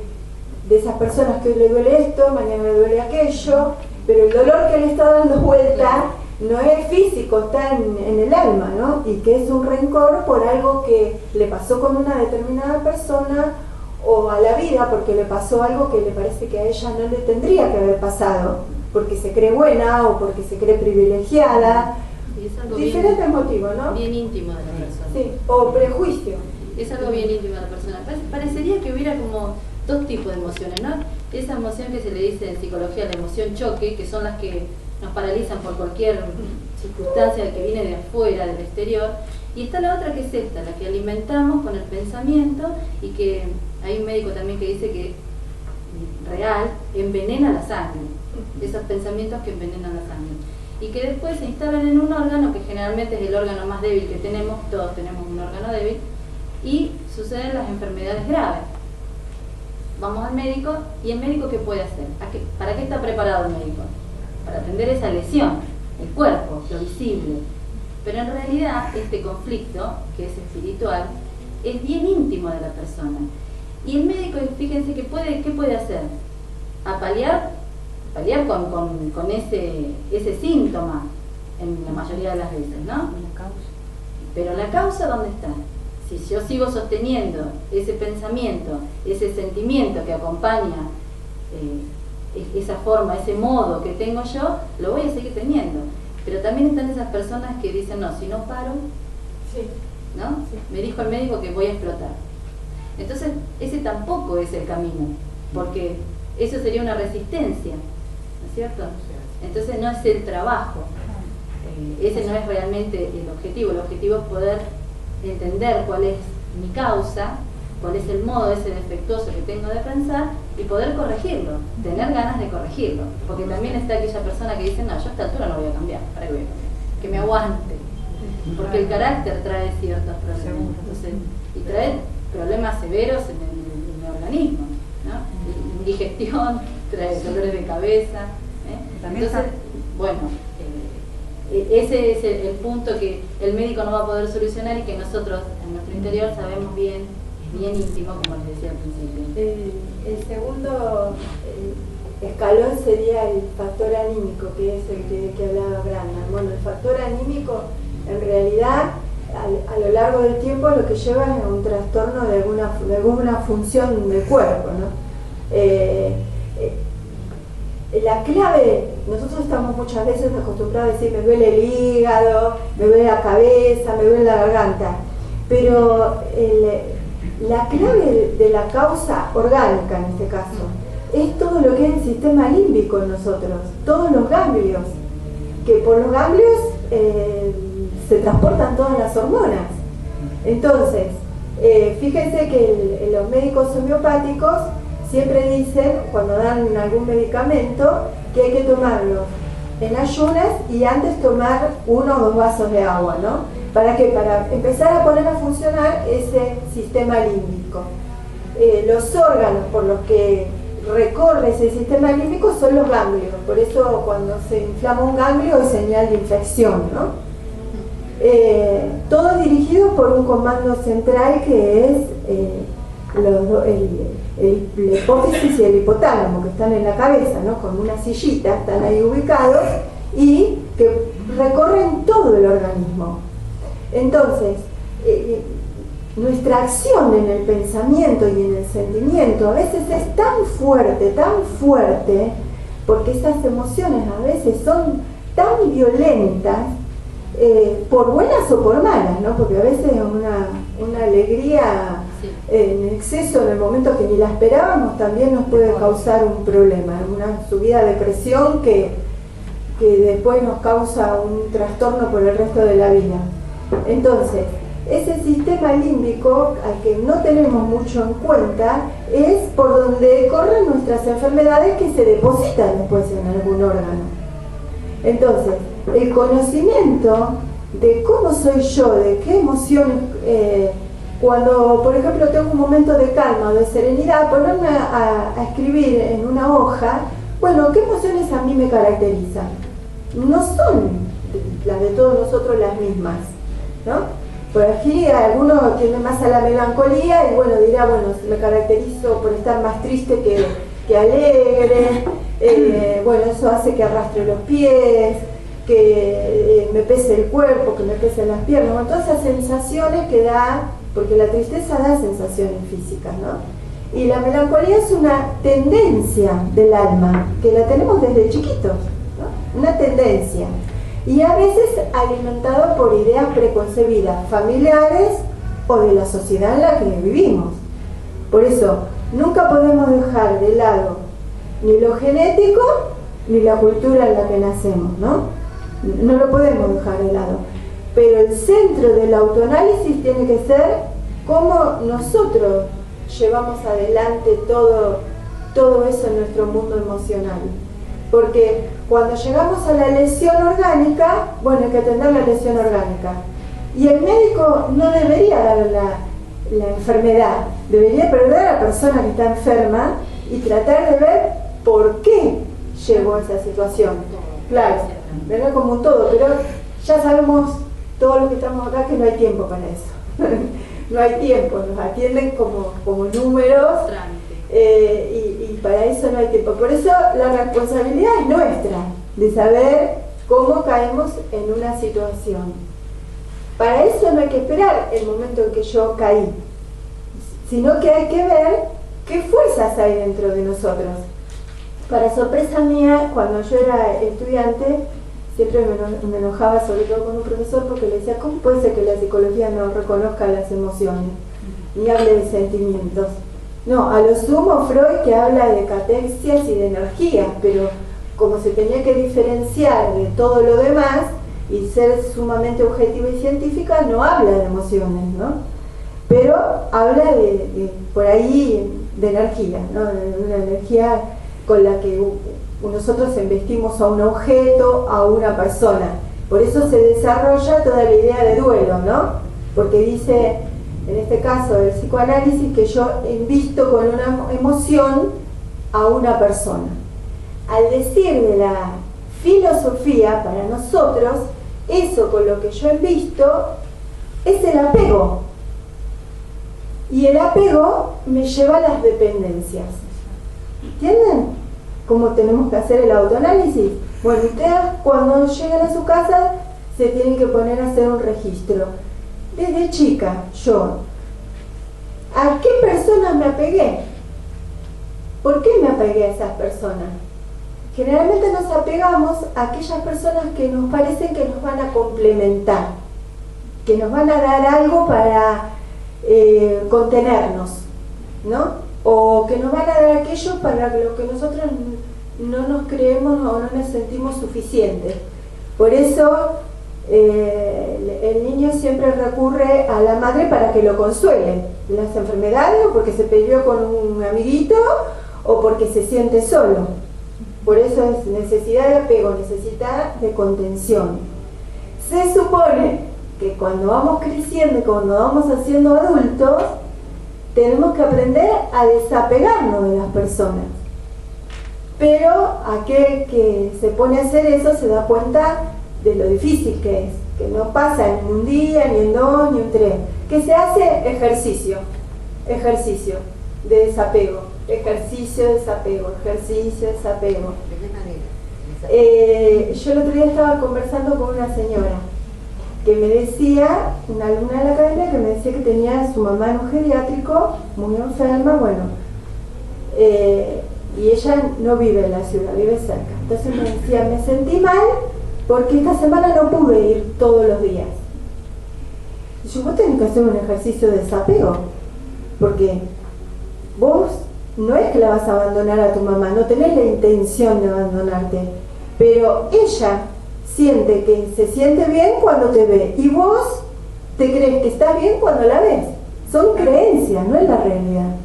de esas personas que hoy le duele esto, mañana le duele aquello, pero el dolor que le está dando vuelta no es físico, está en el alma, ¿no? Y que es un rencor por algo que le pasó con una determinada persona, o a la vida porque le pasó algo que le parece que a ella no le tendría que haber pasado, porque se cree buena o porque se cree privilegiada. Y es algo diferentes motivos, ¿no? Bien íntimo de la persona. Sí, o prejuicio. Es algo bien íntimo de la persona. Parecería que hubiera como dos tipos de emociones, ¿no? Esa emoción que se le dice en psicología la emoción choque, que son las que nos paralizan por cualquier circunstancia que viene de afuera, del exterior, y está la otra que es esta, la que alimentamos con el pensamiento, y que hay un médico también que dice que real envenena la sangre, esos pensamientos que envenenan la sangre, y que después se instalan en un órgano que generalmente es el órgano más débil que tenemos, todos tenemos un órgano débil, y suceden las enfermedades graves. Vamos al médico, y el médico ¿qué puede hacer? ¿Para qué está preparado el médico? Para atender esa lesión, el cuerpo, lo visible. Pero en realidad este conflicto, que es espiritual, es bien íntimo de la persona. Y el médico, fíjense que ¿qué puede hacer? Paliar con ese síntoma, en la mayoría de las veces, ¿no? Pero la causa, ¿dónde está? Si yo sigo sosteniendo ese pensamiento, ese sentimiento que acompaña esa forma, ese modo que tengo yo, lo voy a seguir teniendo. Pero también están esas personas que dicen, no, si no paro, ¿no? Me dijo el médico que voy a explotar. Entonces, ese tampoco es el camino, porque eso sería una resistencia, ¿no es cierto? Entonces no es el trabajo, ese no es realmente el objetivo es poder entender cuál es mi causa, cuál es el modo ese defectuoso que tengo de pensar y poder corregirlo, tener ganas de corregirlo, porque también está aquella persona que dice, no, yo a esta altura no voy a cambiar, ¿para qué voy a cambiar? Que me aguante, porque el carácter trae ciertos problemas, entonces, y trae problemas severos en el organismo, ¿no? Indigestión, trae dolores de cabeza, entonces, bueno, ese es el punto que el médico no va a poder solucionar y que nosotros en nuestro interior sabemos bien íntimo, como les decía al principio. El segundo escalón sería el factor anímico, que es el que hablaba Brandan. Bueno, el factor anímico en realidad a lo largo del tiempo lo que lleva es a un trastorno de alguna función del cuerpo, ¿no? La clave, nosotros estamos muchas veces acostumbrados a decir me duele el hígado, me duele la cabeza, me duele la garganta, pero la clave de la causa orgánica en este caso es todo lo que es el sistema límbico en nosotros, todos los ganglios, que por los ganglios se transportan todas las hormonas. Entonces, fíjense que los médicos homeopáticos siempre dicen, cuando dan algún medicamento, que hay que tomarlo en ayunas y antes tomar 1 o 2 vasos de agua, ¿no? ¿Para qué? Para empezar a poner a funcionar ese sistema límbico. Los órganos por los que recorre ese sistema límbico son los ganglios, por eso cuando se inflama un ganglio es señal de infección, ¿no? Todo dirigido por un comando central que es la hipófisis y el hipotálamo, que están en la cabeza, ¿no? Con una sillita, están ahí ubicados y que recorren todo el organismo. Entonces, nuestra acción en el pensamiento y en el sentimiento a veces es tan fuerte, porque esas emociones a veces son tan violentas, por buenas o por malas, ¿no? Porque a veces una alegría en exceso en el momento que ni la esperábamos también nos puede causar un problema, una subida de presión que después nos causa un trastorno por el resto de la vida. Entonces, ese sistema límbico al que no tenemos mucho en cuenta es por donde corren nuestras enfermedades que se depositan después en algún órgano. Entonces, el conocimiento de cómo soy yo, de qué emociones, cuando por ejemplo tengo un momento de calma o de serenidad, ponerme a escribir en una hoja, bueno, qué emociones a mí me caracterizan. No son las de todos nosotros las mismas, ¿no? Por aquí algunos tienden más a la melancolía y bueno, dirá, bueno, me caracterizo por estar más triste que alegre, bueno, eso hace que arrastre los pies, que me pese el cuerpo, que me pesen las piernas, bueno, todas esas sensaciones que da, porque la tristeza da sensaciones físicas, ¿no? Y la melancolía es una tendencia del alma, que la tenemos desde chiquitos, ¿no? Una tendencia. Y a veces alimentado por ideas preconcebidas, familiares o de la sociedad en la que vivimos. Por eso, nunca podemos dejar de lado ni lo genético ni la cultura en la que nacemos, ¿no? No lo podemos dejar de lado. Pero el centro del autoanálisis tiene que ser cómo nosotros llevamos adelante todo eso en nuestro mundo emocional. Porque cuando llegamos a la lesión orgánica, bueno, hay que atender la lesión orgánica. Y el médico no debería dar la enfermedad, debería perder a la persona que está enferma y tratar de ver por qué llegó a esa situación. Claro, verlo como un todo, pero ya sabemos todos los que estamos acá que no hay tiempo para eso. No hay tiempo, nos atienden como números. Y para eso no hay tiempo. Por eso la responsabilidad es nuestra, de saber cómo caemos en una situación. Para eso no hay que esperar el momento en que yo caí, sino que hay que ver qué fuerzas hay dentro de nosotros. Para sorpresa mía, cuando yo era estudiante, siempre me enojaba, sobre todo con un profesor, porque le decía, ¿cómo puede ser que la psicología no reconozca las emociones, ni hable de sentimientos? No, a lo sumo Freud, que habla de catexias y de energías, pero como se tenía que diferenciar de todo lo demás y ser sumamente objetiva y científica, no habla de emociones, ¿no? Pero habla por ahí de energía, ¿no? De una energía con la que nosotros investimos a un objeto, a una persona. Por eso se desarrolla toda la idea de duelo, ¿no? Porque dice, en este caso del psicoanálisis, que yo invisto con una emoción a una persona. Al decir de la filosofía, para nosotros, eso con lo que yo invisto es el apego. Y el apego me lleva a las dependencias. ¿Entienden cómo tenemos que hacer el autoanálisis? Bueno, ustedes cuando lleguen a su casa se tienen que poner a hacer un registro. Desde chica, yo, ¿a qué personas me apegué? ¿Por qué me apegué a esas personas? Generalmente nos apegamos a aquellas personas que nos parecen que nos van a complementar, que nos van a dar algo para contenernos, ¿no? O que nos van a dar aquello para lo que nosotros no nos creemos o no nos sentimos suficientes. Por eso el niño siempre recurre a la madre para que lo consuele. Las enfermedades, o porque se peleó con un amiguito, o porque se siente solo. Por eso es necesidad de apego, necesidad de contención. Se supone que cuando vamos creciendo y cuando vamos haciendo adultos, tenemos que aprender a desapegarnos de las personas. Pero aquel que se pone a hacer eso se da cuenta de lo difícil que es, que no pasa en un día, ni en dos, ni en tres, que se hace ejercicio. ejercicio de desapego, ejercicio de desapego, ejercicio de desapego. ¿De qué manera? Yo el otro día estaba conversando con una señora que me decía, una alumna de la academia, que me decía que tenía a su mamá en un geriátrico, muy enferma, bueno, y ella no vive en la ciudad, vive cerca. Entonces me decía, me sentí mal porque esta semana no pude ir todos los días. Y yo, vos tenés que hacer un ejercicio de desapego, porque vos no es que la vas a abandonar a tu mamá, no tenés la intención de abandonarte, pero ella siente que se siente bien cuando te ve y vos te crees que estás bien cuando la ves. Son creencias, no es la realidad.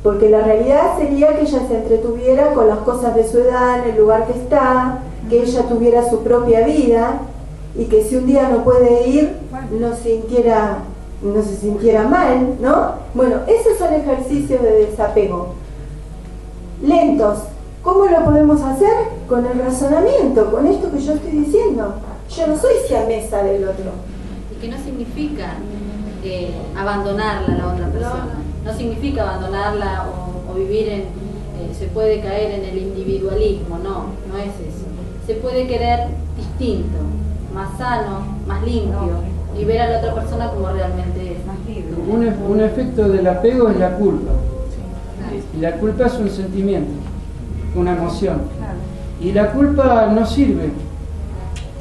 Porque la realidad sería que ella se entretuviera con las cosas de su edad, en el lugar que está, que ella tuviera su propia vida y que si un día no puede ir no se sintiera mal, ¿no? Bueno, esos son ejercicios de desapego. Lentos. ¿Cómo lo podemos hacer? Con el razonamiento, con esto que yo estoy diciendo. Yo no soy siamesa del otro. Y que no significa abandonarla a la otra persona. No significa abandonarla o vivir en... se puede caer en el individualismo, no es eso. Se puede querer distinto, más sano, más limpio, y ver a la otra persona como realmente es. Más libre. Un efecto del apego es la culpa. Y la culpa es un sentimiento, una emoción. Y la culpa no sirve,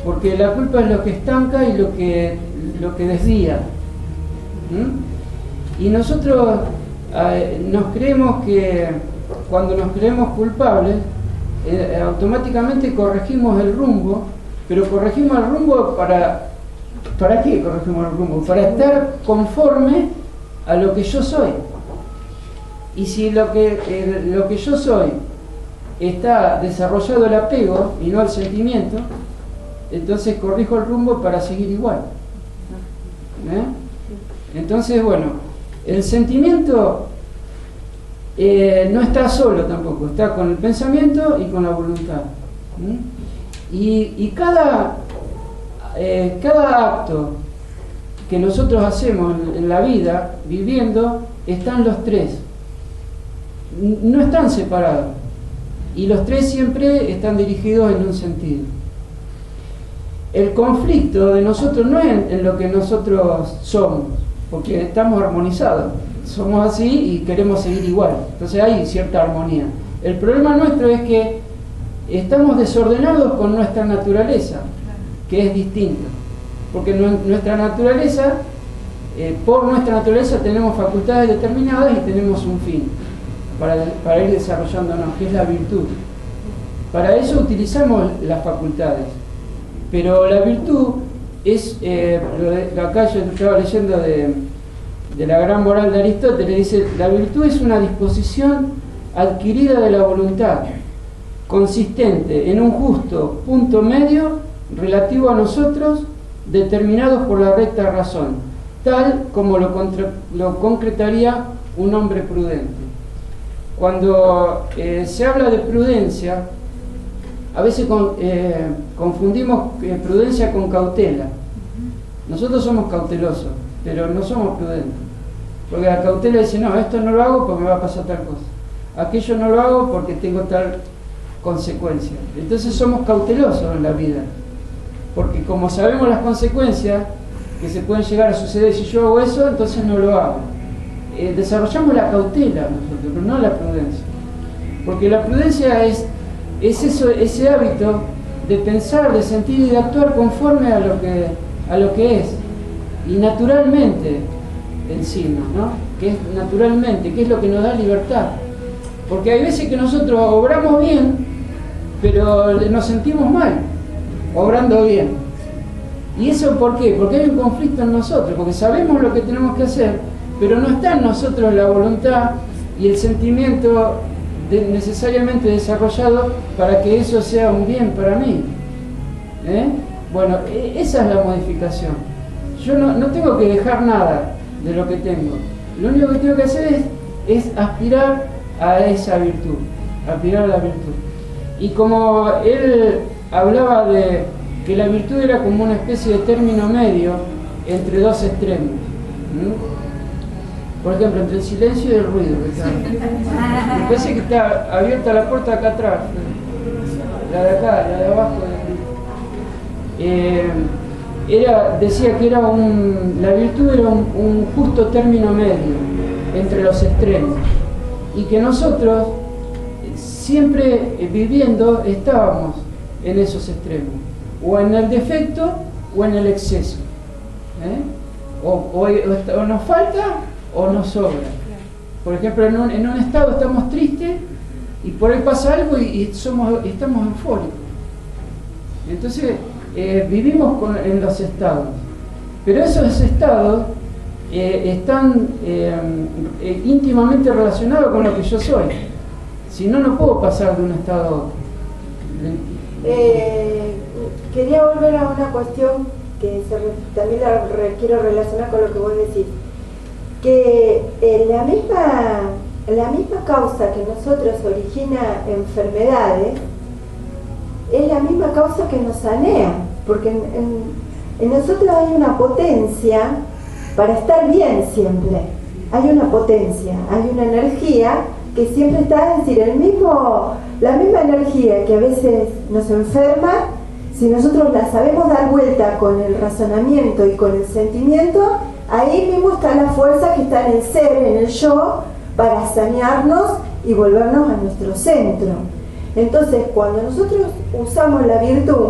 porque la culpa es lo que estanca y lo que desvía. Y nosotros nos creemos que cuando nos creemos culpables, automáticamente corregimos el rumbo, pero corregimos el rumbo ¿para qué corregimos el rumbo? Para estar conforme a lo que yo soy. Y si lo que yo soy está desarrollado el apego y no el sentimiento, entonces corrijo el rumbo para seguir igual. Entonces, bueno, el sentimiento no está solo tampoco, está con el pensamiento y con la voluntad. Y cada acto que nosotros hacemos en la vida, viviendo, están los tres. No están separados. Y los tres siempre están dirigidos en un sentido. El conflicto de nosotros no es en lo que nosotros somos, porque estamos armonizados. Somos así y queremos seguir igual. Entonces hay cierta armonía. El problema nuestro es que estamos desordenados con nuestra naturaleza, que es distinta. Porque nuestra naturaleza, por nuestra naturaleza tenemos facultades determinadas y tenemos un fin para ir desarrollándonos, que es la virtud. Para eso utilizamos las facultades. Pero la virtud es, acá yo estaba leyendo de la gran moral de Aristóteles, dice, la virtud es una disposición adquirida de la voluntad, consistente en un justo punto medio relativo a nosotros, determinados por la recta razón, tal como lo concretaría un hombre prudente. Cuando se habla de prudencia, a veces confundimos prudencia con cautela. Nosotros somos cautelosos, pero no somos prudentes. Porque la cautela dice, no, esto no lo hago porque me va a pasar tal cosa. Aquello no lo hago porque tengo tal consecuencia. Entonces somos cautelosos en la vida. Porque como sabemos las consecuencias que se pueden llegar a suceder si yo hago eso, entonces no lo hago. Desarrollamos la cautela nosotros, pero no la prudencia. Porque la prudencia es ese hábito de pensar, de sentir y de actuar conforme a lo que es. Y naturalmente encima, ¿no? Que es naturalmente, que es lo que nos da libertad. Porque hay veces que nosotros obramos bien, pero nos sentimos mal, obrando bien. ¿Y eso por qué? Porque hay un conflicto en nosotros, porque sabemos lo que tenemos que hacer, pero no está en nosotros la voluntad y el sentimiento necesariamente desarrollado para que eso sea un bien para mí. Bueno, esa es la modificación. Yo no tengo que dejar nada de lo que tengo. Lo único que tengo que hacer es aspirar a esa virtud, aspirar a la virtud. Y como él hablaba de que la virtud era como una especie de término medio entre dos extremos. Por ejemplo, entre el silencio y el ruido. Me parece que está abierta la puerta acá atrás. La de acá, la de abajo. Decía que era la virtud era un justo término medio entre los extremos. Y que nosotros, siempre viviendo, estábamos en esos extremos. O en el defecto o en el exceso. O nos falta o nos sobra. Por ejemplo, en un estado estamos tristes y por ahí pasa algo y estamos eufóricos. Entonces vivimos en los estados, pero esos estados están íntimamente relacionados con lo que yo soy. Si no, no puedo pasar de un estado a otro. Quería volver a una cuestión que también quiero relacionar con lo que vos decís, que la misma causa que nosotros origina enfermedades es la misma causa que nos sanea, porque en nosotros hay una potencia para estar bien siempre, hay una potencia, hay una energía que siempre está, es decir, la misma energía que a veces nos enferma, si nosotros la sabemos dar vuelta con el razonamiento y con el sentimiento, ahí mismo está la fuerza que está en el ser, en el yo, para sanearnos y volvernos a nuestro centro. Entonces, cuando nosotros usamos la virtud,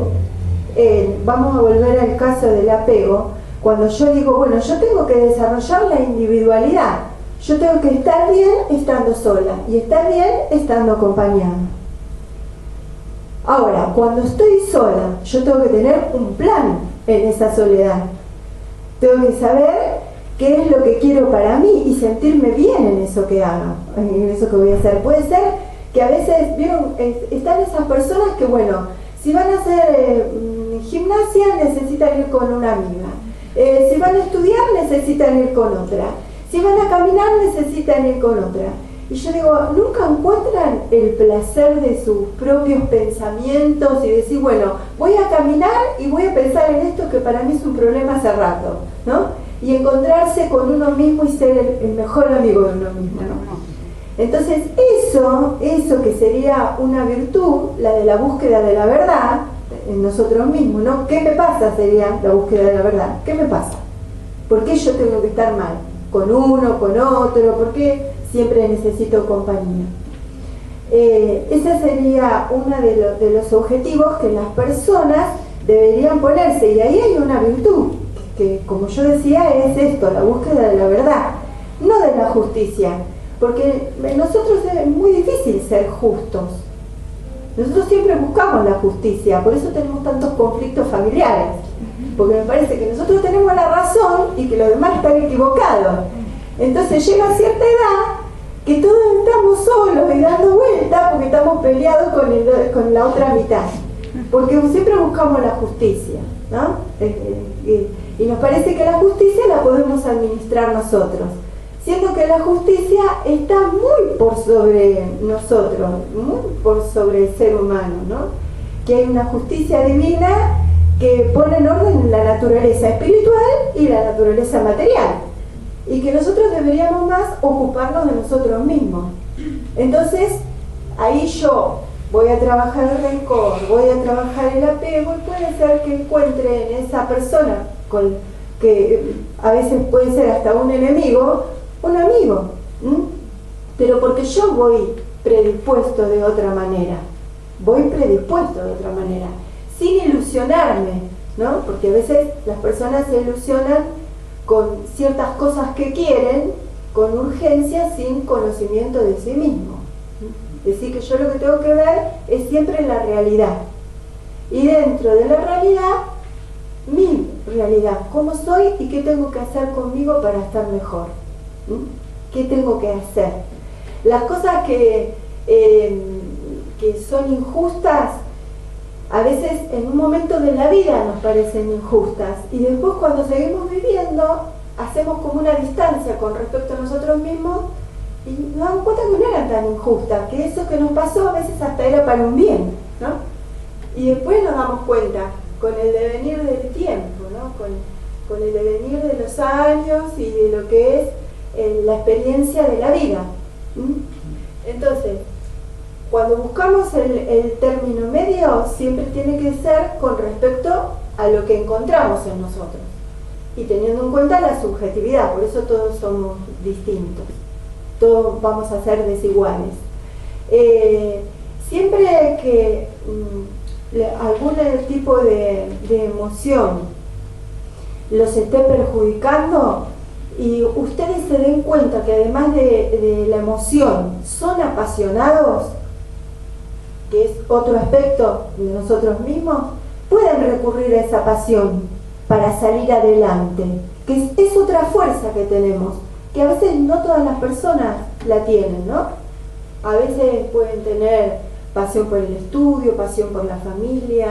vamos a volver al caso del apego, cuando yo digo, bueno, yo tengo que desarrollar la individualidad, yo tengo que estar bien estando sola y estar bien estando acompañada. Ahora, cuando estoy sola, yo tengo que tener un plan en esa soledad. Tengo que saber qué es lo que quiero para mí y sentirme bien en eso que haga, en eso que voy a hacer. Puede ser que a veces, ¿vieron? Están esas personas que, bueno, si van a hacer gimnasia necesitan ir con una amiga. Si van a estudiar necesitan ir con otra. Si van a caminar necesitan ir con otra. Y yo digo, ¿nunca encuentran el placer de sus propios pensamientos y decir, bueno, voy a caminar y voy a pensar en esto que para mí es un problema hace rato, ¿no? Y encontrarse con uno mismo y ser el mejor amigo de uno mismo, ¿no? Entonces eso que sería una virtud, la de la búsqueda de la verdad en nosotros mismos, ¿no? ¿Qué me pasa? Sería la búsqueda de la verdad. ¿Qué me pasa? ¿Por qué yo tengo que estar mal? ¿Con uno, con otro? ¿Por qué siempre necesito compañía? Ese sería uno de los objetivos que las personas deberían ponerse, y ahí hay una virtud que, como yo decía, es esto, la búsqueda de la verdad, no de la justicia, porque nosotros es muy difícil ser justos. Nosotros siempre buscamos la justicia, por eso tenemos tantos conflictos familiares, porque me parece que nosotros tenemos la razón y que los demás están equivocados. Entonces llega a cierta edad que todos estamos solos y dando vueltas porque estamos peleados con la otra mitad, porque siempre buscamos la justicia, ¿no? Y nos parece que la justicia la podemos administrar nosotros, siendo que la justicia está muy por sobre nosotros, muy por sobre el ser humano, ¿no? Que hay una justicia divina que pone en orden la naturaleza espiritual y la naturaleza material, y que nosotros deberíamos más ocuparnos de nosotros mismos. Entonces, ahí yo voy a trabajar el rencor, voy a trabajar el apego, y puede ser que encuentre en esa persona, que a veces puede ser hasta un enemigo, un amigo, pero porque yo voy predispuesto de otra manera, sin ilusionarme, ¿no? Porque a veces las personas se ilusionan con ciertas cosas que quieren, con urgencia, sin conocimiento de sí mismo. Es decir, que yo lo que tengo que ver es siempre la realidad. Y dentro de la realidad, mi realidad, cómo soy y qué tengo que hacer conmigo para estar mejor. ¿Qué tengo que hacer? Las cosas que son injustas, a veces en un momento de la vida nos parecen injustas, y después cuando seguimos viviendo hacemos como una distancia con respecto a nosotros mismos y nos damos cuenta que no eran tan injustas, que eso que nos pasó a veces hasta era para un bien, ¿no? Y después nos damos cuenta con el devenir del tiempo, ¿no? Con el devenir de los años y de lo que es la experiencia de la vida. Entonces, cuando buscamos el término medio, siempre tiene que ser con respecto a lo que encontramos en nosotros y teniendo en cuenta la subjetividad. Por eso todos somos distintos, todos vamos a ser desiguales. Siempre que algún tipo de emoción los esté perjudicando y ustedes se den cuenta que además de la emoción son apasionados, que es otro aspecto de nosotros mismos, pueden recurrir a esa pasión para salir adelante, que es otra fuerza que tenemos, que a veces no todas las personas la tienen, ¿no? A veces pueden tener pasión por el estudio, pasión por la familia,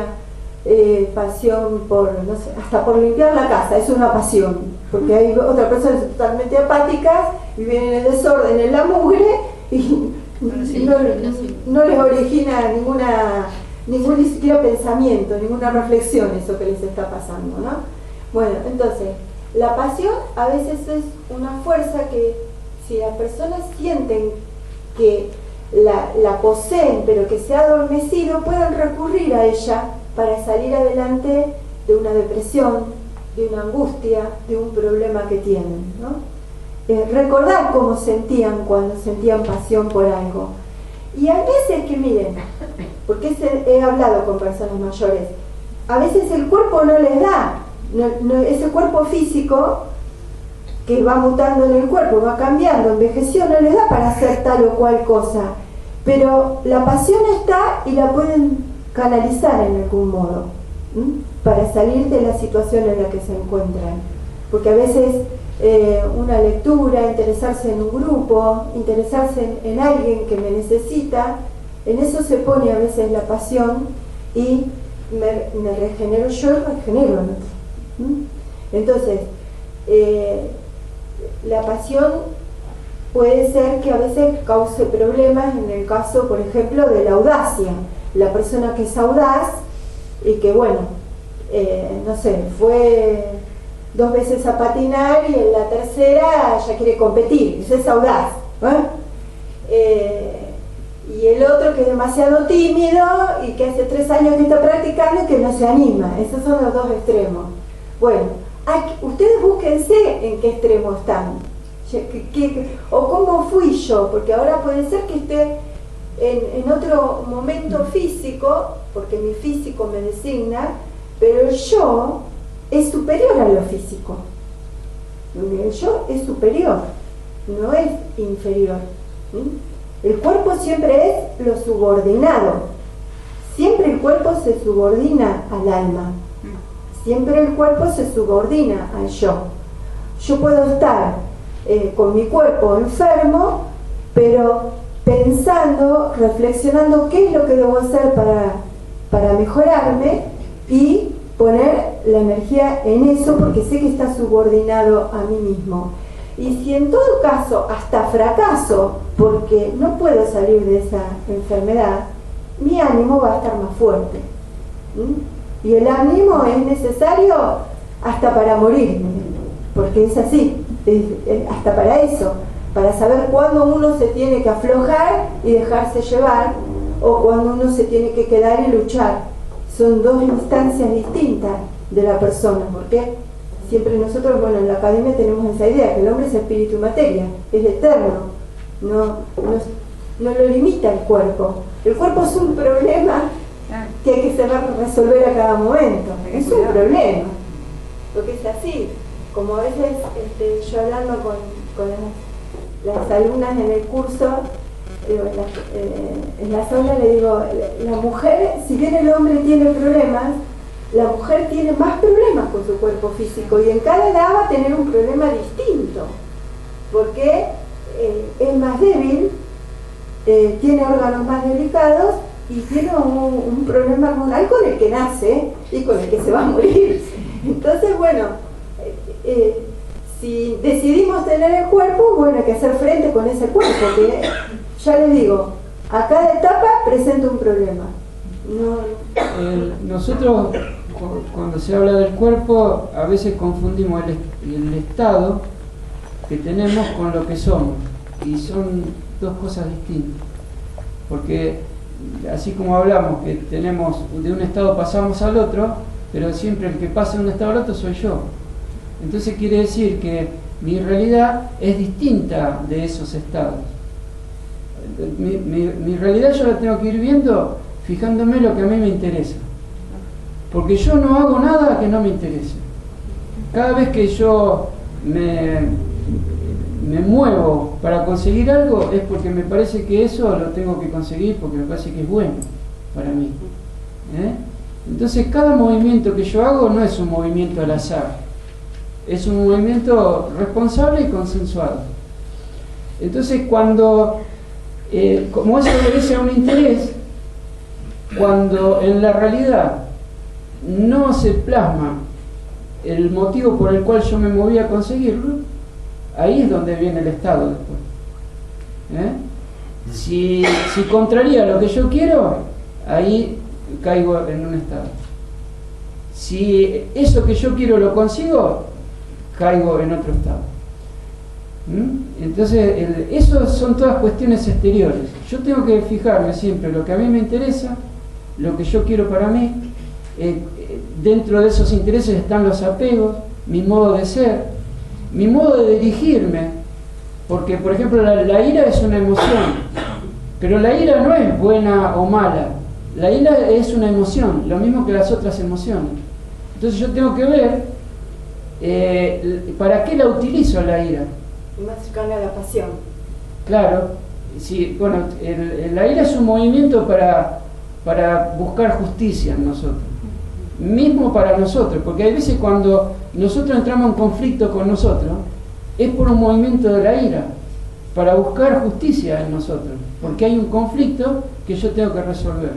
pasión por, no sé, hasta por limpiar la casa, es una pasión, porque hay otras personas totalmente apáticas y vienen en el desorden, en la mugre, y no les origina ningún ni siquiera pensamiento, ninguna reflexión eso que les está pasando, ¿no? Bueno, entonces, la pasión a veces es una fuerza que si las personas sienten que la poseen, pero que se ha adormecido, pueden recurrir a ella para salir adelante de una depresión, de una angustia, de un problema que tienen, ¿no? Recordar cómo sentían cuando sentían pasión por algo. Y a veces que miren, porque he hablado con personas mayores, a veces el cuerpo no les da, ese cuerpo físico que va mutando en el cuerpo, va cambiando, envejeció, no les da para hacer tal o cual cosa, pero la pasión está y la pueden canalizar en algún modo, para salir de la situación en la que se encuentran, porque a veces una lectura, interesarse en un grupo, interesarse en alguien que me necesita, en eso se pone a veces la pasión y me regenero yo y regenero al otro. Entonces, la pasión puede ser que a veces cause problemas en el caso, por ejemplo, de la audacia. La persona que es audaz y que, bueno, no sé, fue 2 veces a patinar y en la tercera ya quiere competir, eso es audaz, y el otro que es demasiado tímido y que hace 3 años que está practicando y que no se anima. Esos son los 2 extremos. Bueno, ustedes búsquense en qué extremo están o cómo fui yo, porque ahora puede ser que esté en otro momento físico, porque mi físico me designa, pero el yo es superior a lo físico. El yo es superior, no es inferior. El cuerpo siempre es lo subordinado. Siempre el cuerpo se subordina al alma. Siempre el cuerpo se subordina al yo. Yo puedo estar con mi cuerpo enfermo, pero pensando, reflexionando qué es lo que debo hacer para mejorarme y poner la energía en eso, porque sé que está subordinado a mí mismo. Y si en todo caso hasta fracaso porque no puedo salir de esa enfermedad, mi ánimo va a estar más fuerte. Y el ánimo es necesario hasta para morir, porque es así, hasta para eso, para saber cuándo uno se tiene que aflojar y dejarse llevar, o cuándo uno se tiene que quedar y luchar. Son 2 instancias distintas de la persona, porque siempre nosotros, bueno, en la academia tenemos esa idea, que el hombre es espíritu y materia, es eterno, no lo limita el cuerpo. El cuerpo es un problema que hay que saber resolver a cada momento, es un problema, porque es así, como a veces yo hablando con las alumnas en el curso, en las aulas le digo, la mujer, si bien el hombre tiene problemas, la mujer tiene más problemas con su cuerpo físico y en cada edad va a tener un problema distinto, porque es más débil, tiene órganos más delicados y tiene un problema hormonal con el que nace y con el que se va a morir. Entonces, bueno, si decidimos tener el cuerpo, bueno, hay que hacer frente con ese cuerpo, que ya les digo, a cada etapa presenta un problema. Nosotros, cuando se habla del cuerpo, a veces confundimos el estado que tenemos con lo que somos, y son dos cosas distintas, porque así como hablamos que tenemos de un estado pasamos al otro, pero siempre el que pasa de un estado al otro soy yo. Entonces quiere decir que mi realidad es distinta de esos estados. Mi realidad yo la tengo que ir viendo fijándome lo que a mí me interesa, porque yo no hago nada que no me interese. Cada vez que yo me muevo para conseguir algo es porque me parece que eso lo tengo que conseguir, porque me parece que es bueno para mí. Entonces cada movimiento que yo hago no es un movimiento al azar, es un movimiento responsable y consensuado. Entonces cuando, como eso obedece a un interés, cuando en la realidad no se plasma el motivo por el cual yo me moví a conseguirlo, ahí es donde viene el estado después. Si contraría lo que yo quiero, ahí caigo en un estado. Si eso que yo quiero lo consigo, caigo en otro estado. Entonces, eso son todas cuestiones exteriores. Yo tengo que fijarme siempre lo que a mí me interesa, lo que yo quiero para mí. Dentro de esos intereses están los apegos, mi modo de ser, mi modo de dirigirme, porque por ejemplo la ira es una emoción, pero la ira no es buena o mala, la ira es una emoción, lo mismo que las otras emociones. Entonces yo tengo que ver para qué la utilizo la ira. Más cercana a la pasión. Claro, sí, bueno, la ira es un movimiento para buscar justicia en nosotros, mismo para nosotros, porque hay veces cuando nosotros entramos en conflicto con nosotros, es por un movimiento de la ira, para buscar justicia en nosotros, porque hay un conflicto que yo tengo que resolver.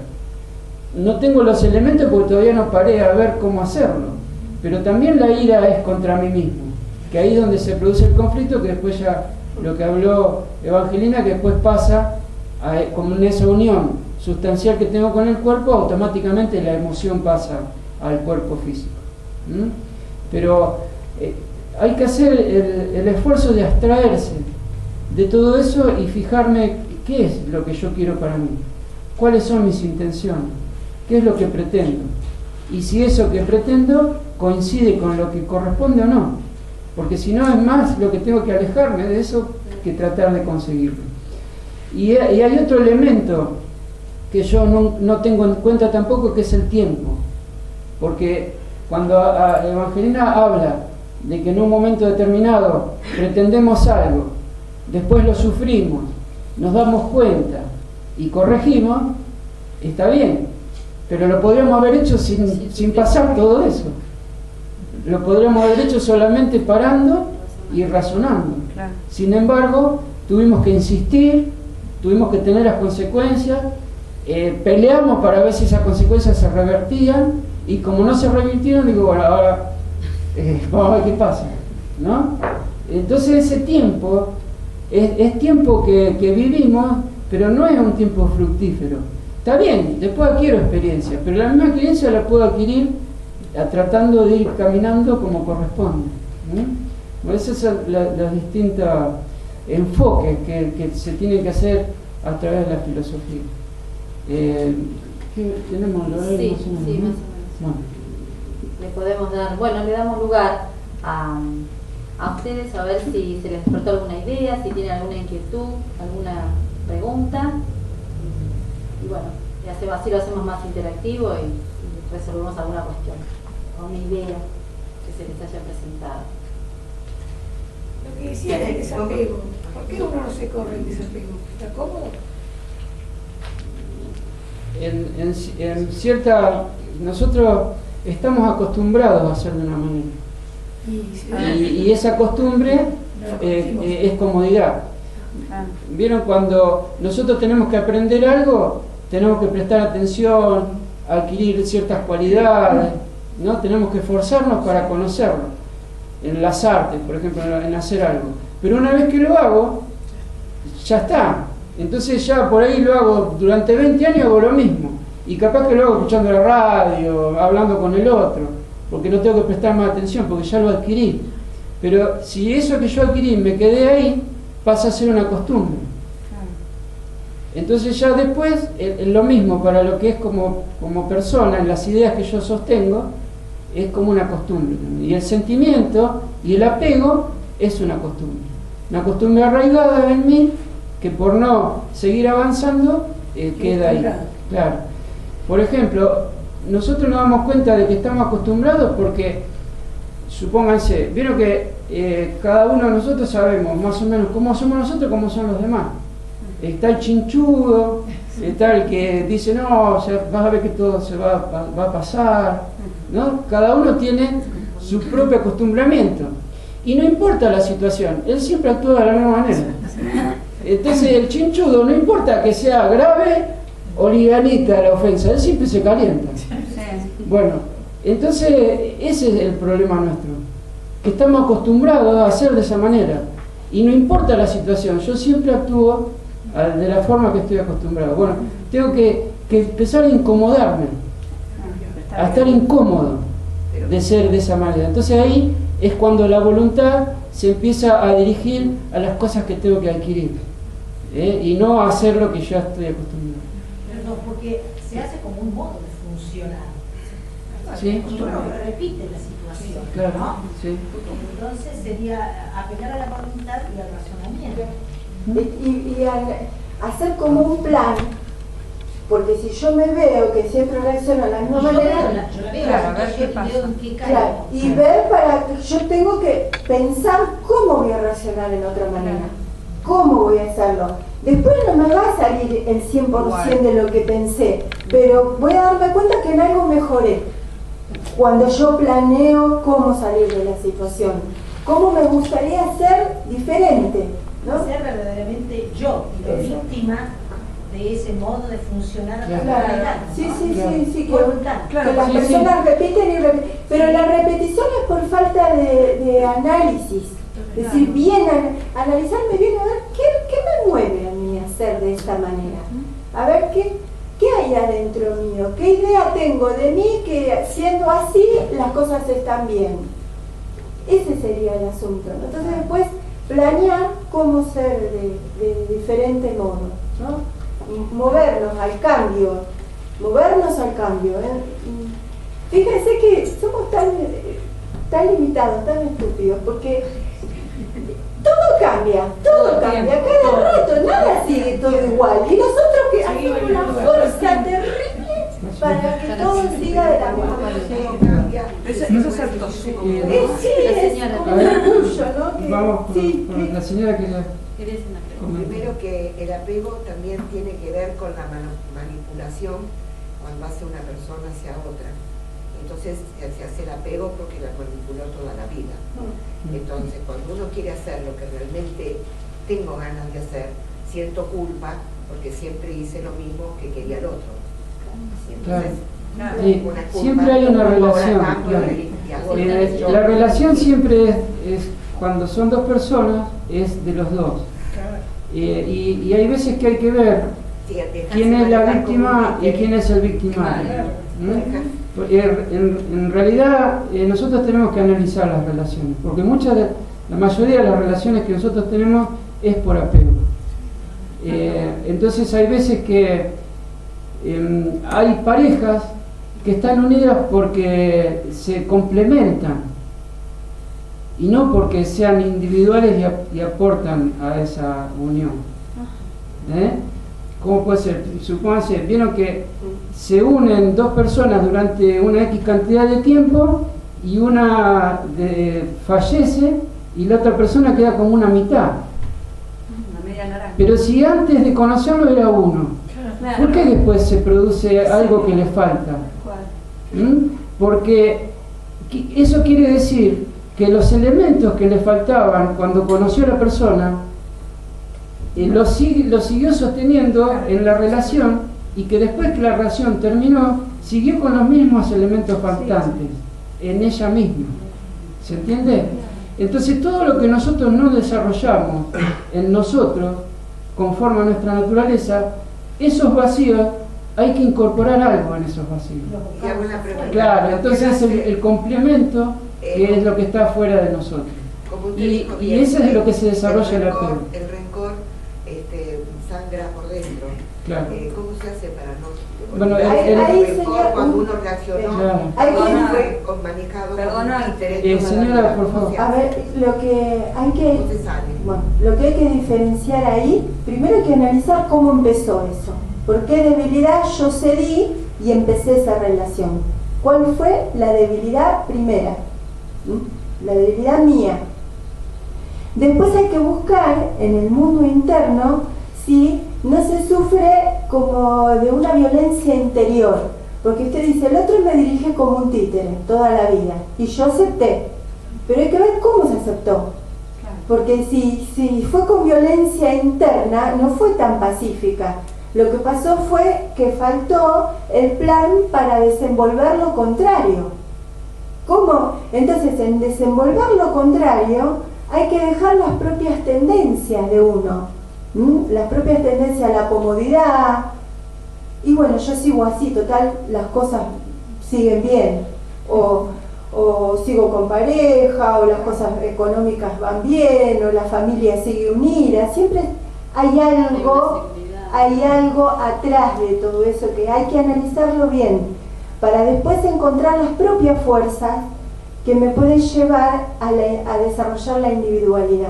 No tengo los elementos porque todavía no paré a ver cómo hacerlo, pero también la ira es contra mí mismo, que ahí es donde se produce el conflicto, que después ya lo que habló Evangelina, que después pasa como en esa unión sustancial que tengo con el cuerpo, automáticamente la emoción pasa al cuerpo físico. Pero hay que hacer el esfuerzo de abstraerse de todo eso y fijarme qué es lo que yo quiero para mí, cuáles son mis intenciones, qué es lo que pretendo, y si eso que pretendo coincide con lo que corresponde o no, porque si no es más lo que tengo que alejarme de eso que tratar de conseguirlo. Y hay otro elemento que yo no tengo en cuenta tampoco, que es el tiempo, porque cuando Evangelina habla de que en un momento determinado pretendemos algo, después lo sufrimos, nos damos cuenta y corregimos, está bien, pero lo podríamos haber hecho sin pasar todo eso. Lo podríamos haber hecho solamente parando y razonando. Claro. Sin embargo, tuvimos que insistir, tuvimos que tener las consecuencias, peleamos para ver si esas consecuencias se revertían, y como no se revirtieron, digo, bueno, ahora vamos a ver qué pasa, ¿no? Entonces ese tiempo es tiempo que vivimos, pero no es un tiempo fructífero. Está bien, después adquiero experiencia, pero la misma experiencia la puedo adquirir tratando de ir caminando como corresponde. Bueno, esos son los distintos enfoques que se tienen que hacer a través de la filosofía. ¿Tenemos lo de Sí, más o menos, sí, ¿no? más o menos. Bueno. Le podemos dar, bueno, le damos lugar a ustedes a ver si se les despertó alguna idea, si tienen alguna inquietud, alguna pregunta, y bueno, así lo hacemos más interactivo y resolvemos alguna cuestión o una idea que se les haya presentado. Lo que decía del desapego, ¿por qué uno no se corre el desapego? ¿Está cómodo? En cierta, nosotros estamos acostumbrados a hacer de una manera, y esa costumbre es comodidad. ¿Vieron? Cuando nosotros tenemos que aprender algo, tenemos que prestar atención, adquirir ciertas cualidades, ¿no? Tenemos que esforzarnos para conocerlo. En las artes, por ejemplo, en hacer algo. Pero una vez que lo hago, ya está. Entonces ya por ahí lo hago, durante 20 años hago lo mismo. Y capaz que lo hago escuchando la radio, hablando con el otro, porque no tengo que prestar más atención, porque ya lo adquirí. Pero si eso que yo adquirí me quedé ahí, pasa a ser una costumbre. Entonces ya después, lo mismo para lo que es como persona, en las ideas que yo sostengo, es como una costumbre. Y el sentimiento y el apego es una costumbre arraigada en mí, que por no seguir avanzando, queda ahí. Claro. Por ejemplo, nosotros nos damos cuenta de que estamos acostumbrados porque, supónganse, vieron que cada uno de nosotros sabemos más o menos cómo somos nosotros, cómo son los demás. Está el chinchudo, está el que dice, no, o sea, vas a ver que todo se va a pasar, ¿no? Cada uno tiene su propio acostumbramiento. Y no importa la situación, él siempre actúa de la misma manera. Entonces el chinchudo, no importa que sea grave o livianita la ofensa, él siempre se calienta. Bueno, entonces ese es el problema nuestro, que estamos acostumbrados a hacer de esa manera. Y no importa la situación, yo siempre actúo de la forma que estoy acostumbrado. Bueno, tengo que empezar a incomodarme, a estar incómodo de ser de esa manera. Entonces ahí es cuando la voluntad se empieza a dirigir a las cosas que tengo que adquirir, y no a hacer lo que ya estoy acostumbrado. Pero no, porque se hace como un modo de funcionar. ¿Sí? Y uno repite la situación, Claro, ¿no? sí. Entonces sería apelar a la voluntad y al razonamiento. Y hacer como un plan, porque si yo me veo que siempre reacciono de la misma manera, Yo la veo, Claro, la a ver qué situación y pasa. veo en qué caigo. claro, y ver yo tengo que pensar cómo voy a reaccionar en otra manera, cómo voy a hacerlo. Después no me va a salir el 100% de lo que pensé, pero voy a darme cuenta que en algo mejoré. Cuando yo planeo cómo salir de la situación, cómo me gustaría ser diferente, ¿no? Ser verdaderamente yo, y no víctima de ese modo de funcionar a la Claro, realidad. sí, Voluntad. que las sí, personas repiten y repiten, pero la repetición es por falta de análisis, es decir, bien, analizarme bien, a ver qué me mueve a mí a hacer de esta manera, a ver qué hay adentro mío, qué idea tengo de mí que siendo así las cosas están bien. Ese sería el asunto, ¿no? Entonces después planear cómo ser de diferente modo, ¿no? Movernos al cambio, Fíjense que somos tan limitados, tan estúpidos, porque todo cambia, cada rato, nada sigue todo igual, y nosotros que hacemos una fuerza terrible para que todo siga de la misma manera. Eso es autosugestión. Sí, es como un orgullo, ¿no? Que, Vamos sí, con la señora que la ¿Querés una pregunta? Primero que el apego también tiene que ver con la manipulación cuando hace una persona hacia otra. Entonces se hace el apego porque la manipuló toda la vida. Entonces cuando uno quiere hacer lo que realmente tengo ganas de hacer, siento culpa porque siempre hice lo mismo que quería el otro. Entonces, Sí, siempre hay una relación. Claro. La relación siempre es cuando son dos personas, es de los dos. Y hay veces que hay que ver quién es la víctima y quién es el victimario. En realidad nosotros tenemos que analizar las relaciones, porque la mayoría de las relaciones que nosotros tenemos es por apego. Entonces hay veces que hay parejas que están unidas porque se complementan y no porque sean individuales y aportan a esa unión. ¿Cómo puede ser? Supónganse, vieron que se unen dos personas durante una X cantidad de tiempo y una fallece y la otra persona queda como una mitad. Una media naranja. Pero si antes de conocerlo era uno, ¿por qué después se produce algo que le falta? Porque eso quiere decir que los elementos que le faltaban cuando conoció a la persona lo siguió sosteniendo en la relación, y que después que la relación terminó siguió con los mismos elementos faltantes en ella misma. ¿Se entiende? Entonces todo lo que nosotros no desarrollamos en nosotros conforme a nuestra naturaleza, esos vacíos hay que incorporar algo en esos vacíos. Y hago una pregunta. Claro, entonces el complemento que es lo que está fuera de nosotros. Como usted Y dijo bien, eso es de lo que se desarrolla el apego. El rencor sangra por dentro. Claro. ¿Cómo se hace para no...? Bueno, el ahí rencor, sería cuando un- uno reaccionó, Claro. no fue manejado Perdona, con interés. señora, por favor. A ver, lo que hay que... ¿Cómo se sale? Bueno, lo que hay que diferenciar ahí, primero hay que analizar cómo empezó eso. ¿Por qué debilidad yo cedí y empecé esa relación? ¿Cuál fue la debilidad primera? La debilidad mía. Después hay que buscar en el mundo interno si no se sufre como de una violencia interior. Porque usted dice, el otro me dirige como un títere toda la vida y yo acepté. Pero hay que ver cómo se aceptó. Porque si fue con violencia interna, no fue tan pacífica. Lo que pasó fue que faltó el plan para desenvolver lo contrario. ¿Cómo? Entonces, en desenvolver lo contrario, hay que dejar las propias tendencias de uno. Las propias tendencias a la comodidad. Y bueno, yo sigo así, total, las cosas siguen bien. O sigo con pareja, o las cosas económicas van bien, o la familia sigue unida. Siempre hay algo atrás de todo eso que hay que analizarlo bien para después encontrar las propias fuerzas que me pueden llevar a desarrollar la individualidad.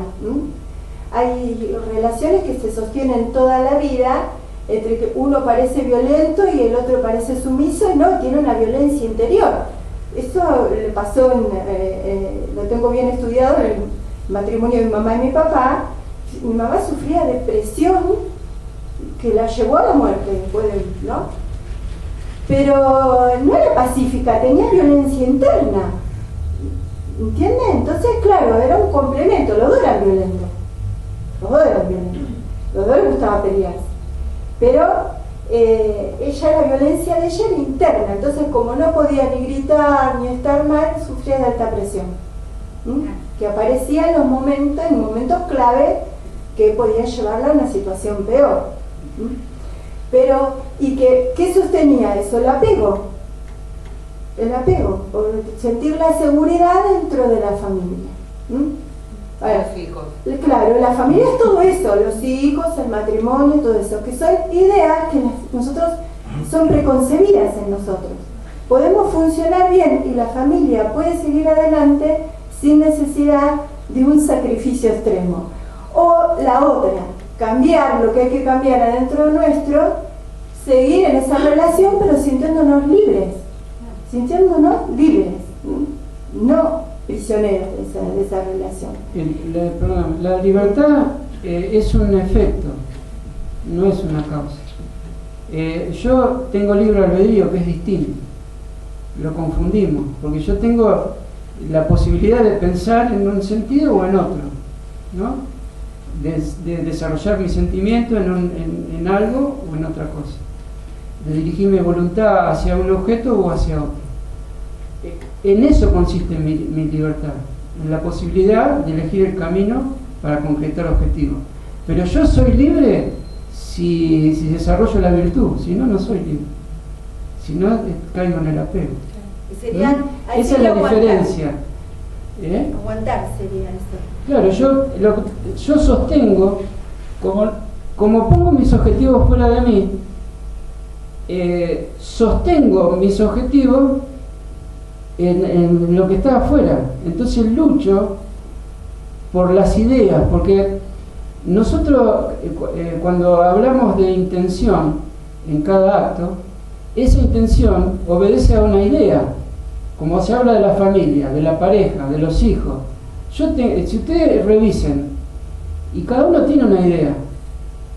Hay relaciones que se sostienen toda la vida entre que uno parece violento y el otro parece sumiso y no, tiene una violencia interior. Eso le pasó, lo tengo bien estudiado en el matrimonio de mi mamá y mi papá. Mi mamá sufría depresión que la llevó a la muerte después, ¿no? Pero no era pacífica, tenía violencia interna. ¿Entienden? Entonces, claro, era un complemento, los dos eran violentos. Los dos les gustaba pelearse. Pero la violencia de ella era interna, entonces como no podía ni gritar ni estar mal, sufría de alta presión. Que aparecía en momentos clave que podían llevarla a una situación peor. Pero, ¿y qué sostenía eso? El apego, por sentir la seguridad dentro de la familia. Los hijos. Claro, la familia es todo eso, los hijos, el matrimonio, todo eso, que son ideas que nosotros son preconcebidas en nosotros. Podemos funcionar bien y la familia puede seguir adelante sin necesidad de un sacrificio extremo. O la otra, cambiar lo que hay que cambiar adentro nuestro, seguir en esa relación pero sintiéndonos libres, no prisioneros de esa relación. La libertad es un efecto, no es una causa. Yo tengo libre albedrío, que es distinto. Lo confundimos, porque yo tengo la posibilidad de pensar en un sentido o en otro, ¿no? De desarrollar mi sentimiento en algo o en otra cosa, de dirigir mi voluntad hacia un objeto o hacia otro. En eso consiste mi libertad, en la posibilidad de elegir el camino para concretar objetivos. Pero yo soy libre si desarrollo la virtud, si no, no soy libre. Si no, caigo en el apego. Esa es la diferencia. Aguantar sería eso. Claro, yo sostengo, como pongo mis objetivos fuera de mí, sostengo mis objetivos en lo que está afuera. Entonces lucho por las ideas, porque nosotros cuando hablamos de intención en cada acto, esa intención obedece a una idea. Como se habla de la familia, de la pareja, de los hijos, si ustedes revisen, y cada uno tiene una idea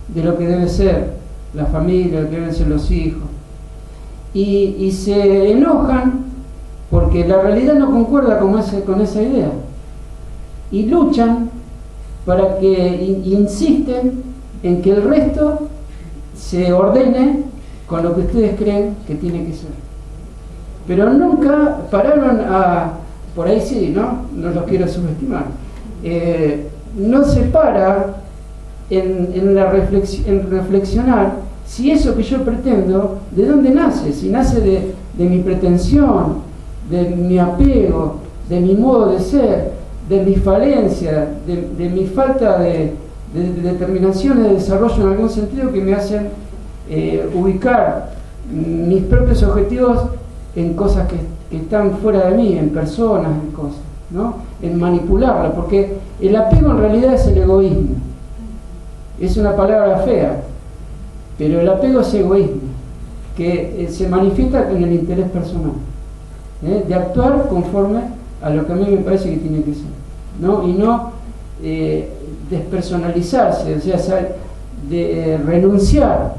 de lo que debe ser la familia, lo que deben ser los hijos, y se enojan porque la realidad no concuerda con esa idea, y luchan para que insisten en que el resto se ordene con lo que ustedes creen que tiene que ser. Pero nunca pararon por ahí sí, no los quiero subestimar, no se para en reflexionar si eso que yo pretendo, ¿de dónde nace? Si nace de mi pretensión, de mi apego, de mi modo de ser, mis falencias, de mi falta de determinaciones de desarrollo en algún sentido que me hacen ubicar mis propios objetivos en cosas que están fuera de mí, en personas, en cosas, ¿no? En manipularla, porque el apego en realidad es el egoísmo. Es una palabra fea, pero el apego es egoísmo, que se manifiesta en el interés personal, de actuar conforme a lo que a mí me parece que tiene que ser, ¿no? Y no despersonalizarse, o sea, de renunciar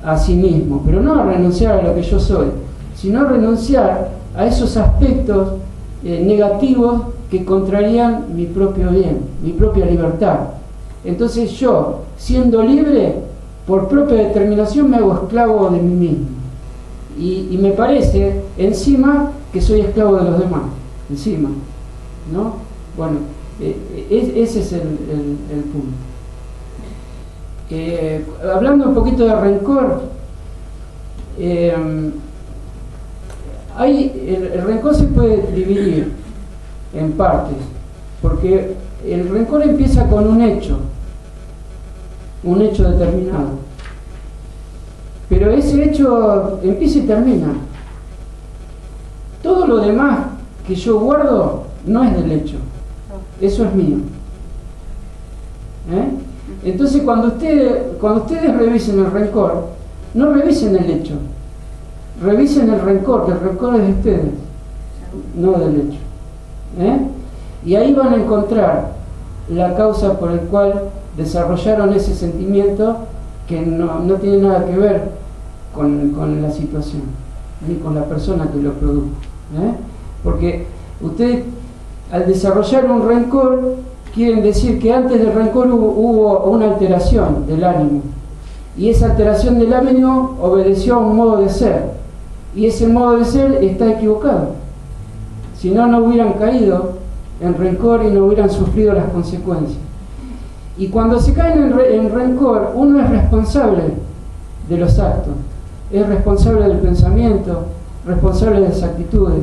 a sí mismo, pero no renunciar a lo que yo soy, sino renunciar a esos aspectos negativos que contrarían mi propio bien, mi propia libertad. Entonces yo, siendo libre, por propia determinación me hago esclavo de mí mismo. Y me parece, encima, que soy esclavo de los demás. Encima, ¿no? Bueno, ese es el punto. Hablando un poquito de rencor, el rencor se puede dividir en partes, porque el rencor empieza con un hecho determinado, pero ese hecho empieza y termina. Todo lo demás que yo guardo no es del hecho, eso es mío. Entonces cuando ustedes revisen el rencor, no revisen el hecho, revisen el rencor, que el rencor es de ustedes, no del hecho. Y ahí van a encontrar la causa por la cual desarrollaron ese sentimiento que no tiene nada que ver con la situación, ni con la persona que lo produjo. Porque ustedes, al desarrollar un rencor, quieren decir que antes del rencor hubo una alteración del ánimo, y esa alteración del ánimo obedeció a un modo de ser, y ese modo de ser está equivocado. Si no, no hubieran caído en rencor y no hubieran sufrido las consecuencias. Y cuando se caen en rencor, uno es responsable de los actos, es responsable del pensamiento, responsable de las actitudes,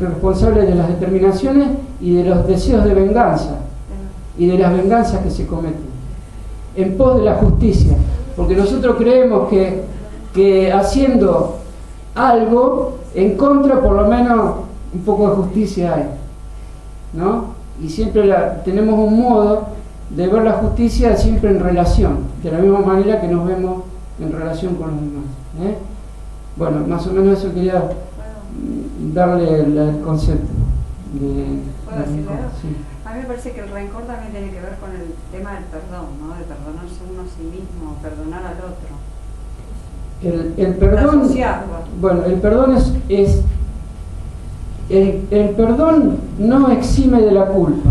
responsable de las determinaciones y de los deseos de venganza y de las venganzas que se cometen en pos de la justicia, porque nosotros creemos que haciendo algo en contra, por lo menos un poco de justicia hay, ¿no? Y siempre tenemos un modo de ver la justicia siempre en relación, de la misma manera que nos vemos en relación con los demás. Bueno, más o menos eso quería darle el concepto de rencor. Sí. A mí me parece que el rencor también tiene que ver con el tema del perdón, ¿no? De perdonarse uno a sí mismo, perdonar al otro. El perdón, bueno, el perdón el perdón no exime de la culpa,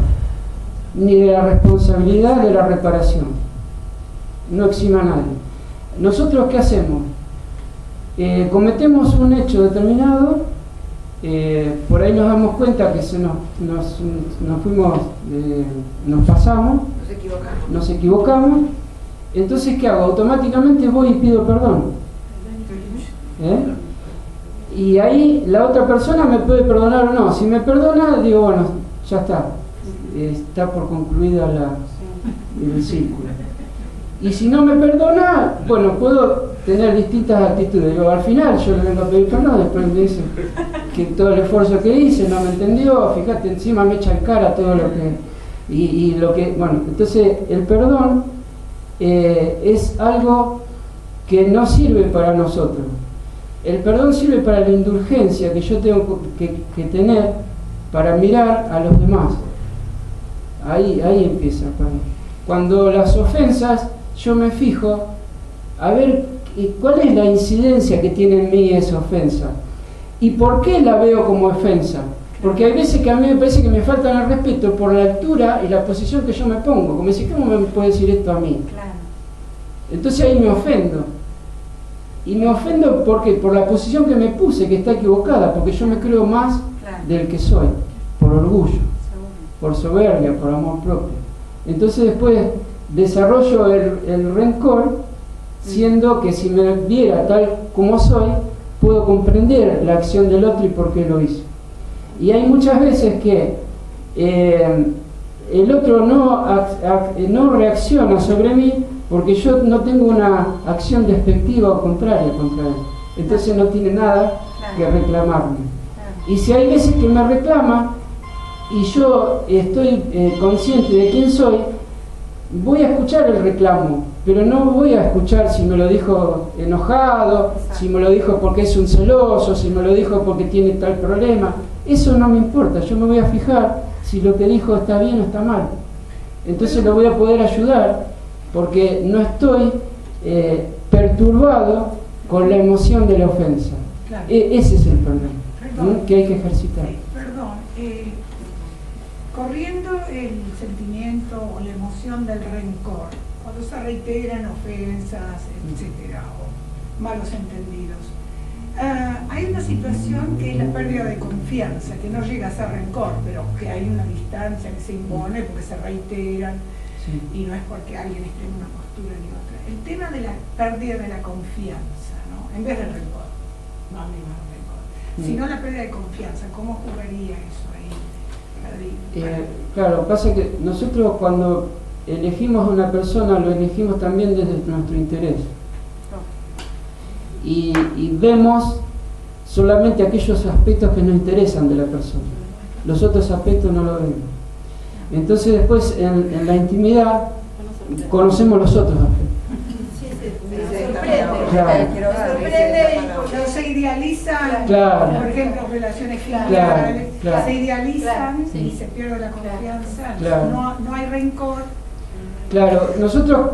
ni de la responsabilidad de la reparación. No exime a nadie. Nosotros, ¿qué hacemos? Cometemos un hecho determinado, por ahí nos damos cuenta que nos pasamos, nos equivocamos, entonces ¿qué hago? Automáticamente voy y pido perdón. Y ahí la otra persona me puede perdonar o no. Si me perdona, digo, bueno, ya está por concluida el círculo. Y si no me perdona, bueno, puedo tener distintas actitudes. Digo, al final yo le vengo a pedir perdón, después me dice que todo el esfuerzo que hice no me entendió, fíjate, encima me echa en cara todo lo que... bueno, entonces el perdón es algo que no sirve para nosotros. El perdón sirve para la indulgencia que yo tengo que tener para mirar a los demás. Ahí empieza para mí. Cuando las ofensas, yo me fijo a ver cuál es la incidencia que tiene en mí esa ofensa y por qué la veo como ofensa. Porque hay veces que a mí me parece que me faltan el respeto por la altura y la posición que yo me pongo. Como decir, ¿cómo me puede decir esto a mí? Claro. Entonces ahí me ofendo. Y me ofendo porque por la posición que me puse, que está equivocada, porque yo me creo más del que soy, por orgullo, por soberbia, por amor propio. Entonces después desarrollo el rencor, siendo que si me viera tal como soy, puedo comprender la acción del otro y por qué lo hizo. Y hay muchas veces que el otro no reacciona sobre mí porque yo no tengo una acción despectiva o contraria contra él. Entonces no tiene nada que reclamarme. Y si hay veces que me reclama y yo estoy consciente de quién soy, voy a escuchar el reclamo, pero no voy a escuchar si me lo dijo enojado, si me lo dijo porque es un celoso, si me lo dijo porque tiene tal problema. Eso no me importa, yo me voy a fijar si lo que dijo está bien o está mal. Entonces lo voy a poder ayudar porque no estoy perturbado con la emoción de la ofensa. Claro. Ese es el problema, Perdón. que hay que ejercitar. Sí, perdón, corriendo el sentimiento o la emoción del rencor, cuando se reiteran ofensas, etcétera, o malos entendidos, hay una situación que es la pérdida de confianza, que no llega a ser rencor, pero que hay una distancia que se impone porque se reiteran, Sí. y no es porque alguien esté en una postura ni otra. El tema de la pérdida de la confianza, ¿no? En vez del rencor, no hablemos del rencor, sino la pérdida de confianza. ¿Cómo ocurriría eso ahí? Claro, pasa que nosotros cuando elegimos a una persona lo elegimos también desde nuestro interés. Y vemos solamente aquellos aspectos que nos interesan de la persona. Los otros aspectos no lo vemos. Entonces después en la intimidad conocemos los otros aspectos. Me sorprende y cuando se idealizan, Claro. por ejemplo, relaciones Claro, filiales, claro. se idealizan Sí. y se pierde la confianza, Claro. no hay rencor. Claro, nosotros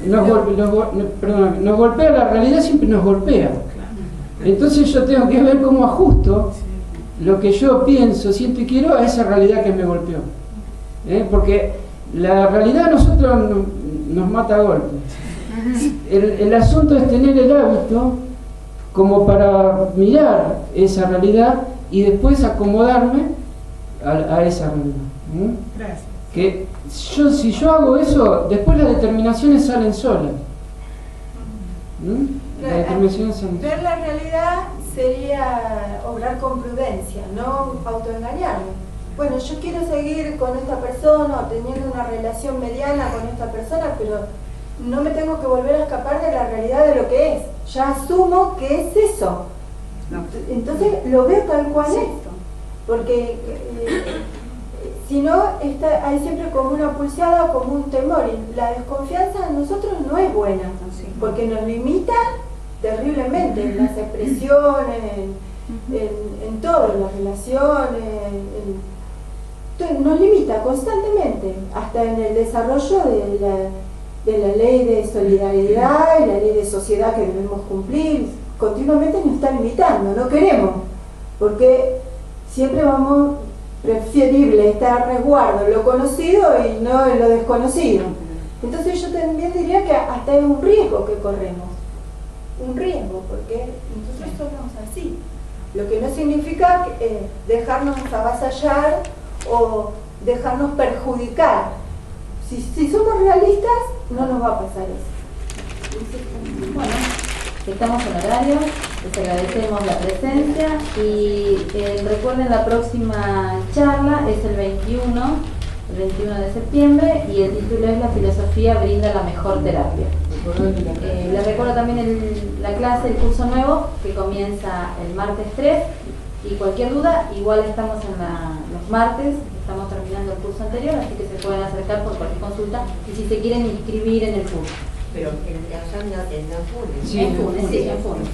nos golpea la realidad, siempre nos golpea. Entonces yo tengo que ver cómo ajusto lo que yo pienso, siento y quiero a esa realidad que me golpeó. Porque la realidad a nosotros nos mata a golpes. El asunto es tener el hábito como para mirar esa realidad y después acomodarme a esa realidad. Gracias. Que si yo hago eso, después las determinaciones salen solas. Las determinaciones salen solas. Ver la realidad sería obrar con prudencia, no autoengañarme. Bueno, yo quiero seguir con esta persona o teniendo una relación mediana con esta persona, pero no me tengo que volver a escapar de la realidad de lo que es. Ya asumo que es eso. Entonces lo veo tal cual es. Porque si no, hay siempre como una pulseada o como un temor. Y la desconfianza en nosotros no es buena, porque nos limita terriblemente en las expresiones, en todo, en las relaciones, nos limita constantemente, hasta en el desarrollo de la ley de solidaridad y la ley de sociedad que debemos cumplir. Continuamente nos está limitando, no queremos, porque siempre vamos preferible estar a resguardo en lo conocido y no en lo desconocido. Entonces yo también diría que hasta es un riesgo que corremos, un riesgo, porque nosotros somos así, lo que no significa dejarnos avasallar o dejarnos perjudicar. Si somos realistas, no nos va a pasar eso. Bueno, estamos en horario, les agradecemos la presencia y recuerden, la próxima charla es el 21 de septiembre y el título es La filosofía brinda la mejor terapia. Les recuerdo también la clase, el curso nuevo que comienza el martes 3 y cualquier duda, igual estamos en los martes, estamos terminando el curso anterior, así que se pueden acercar por cualquier consulta y si se quieren inscribir en el curso. Pero allá en la FUNES. Sí, en FUNES, sí, en FUNES.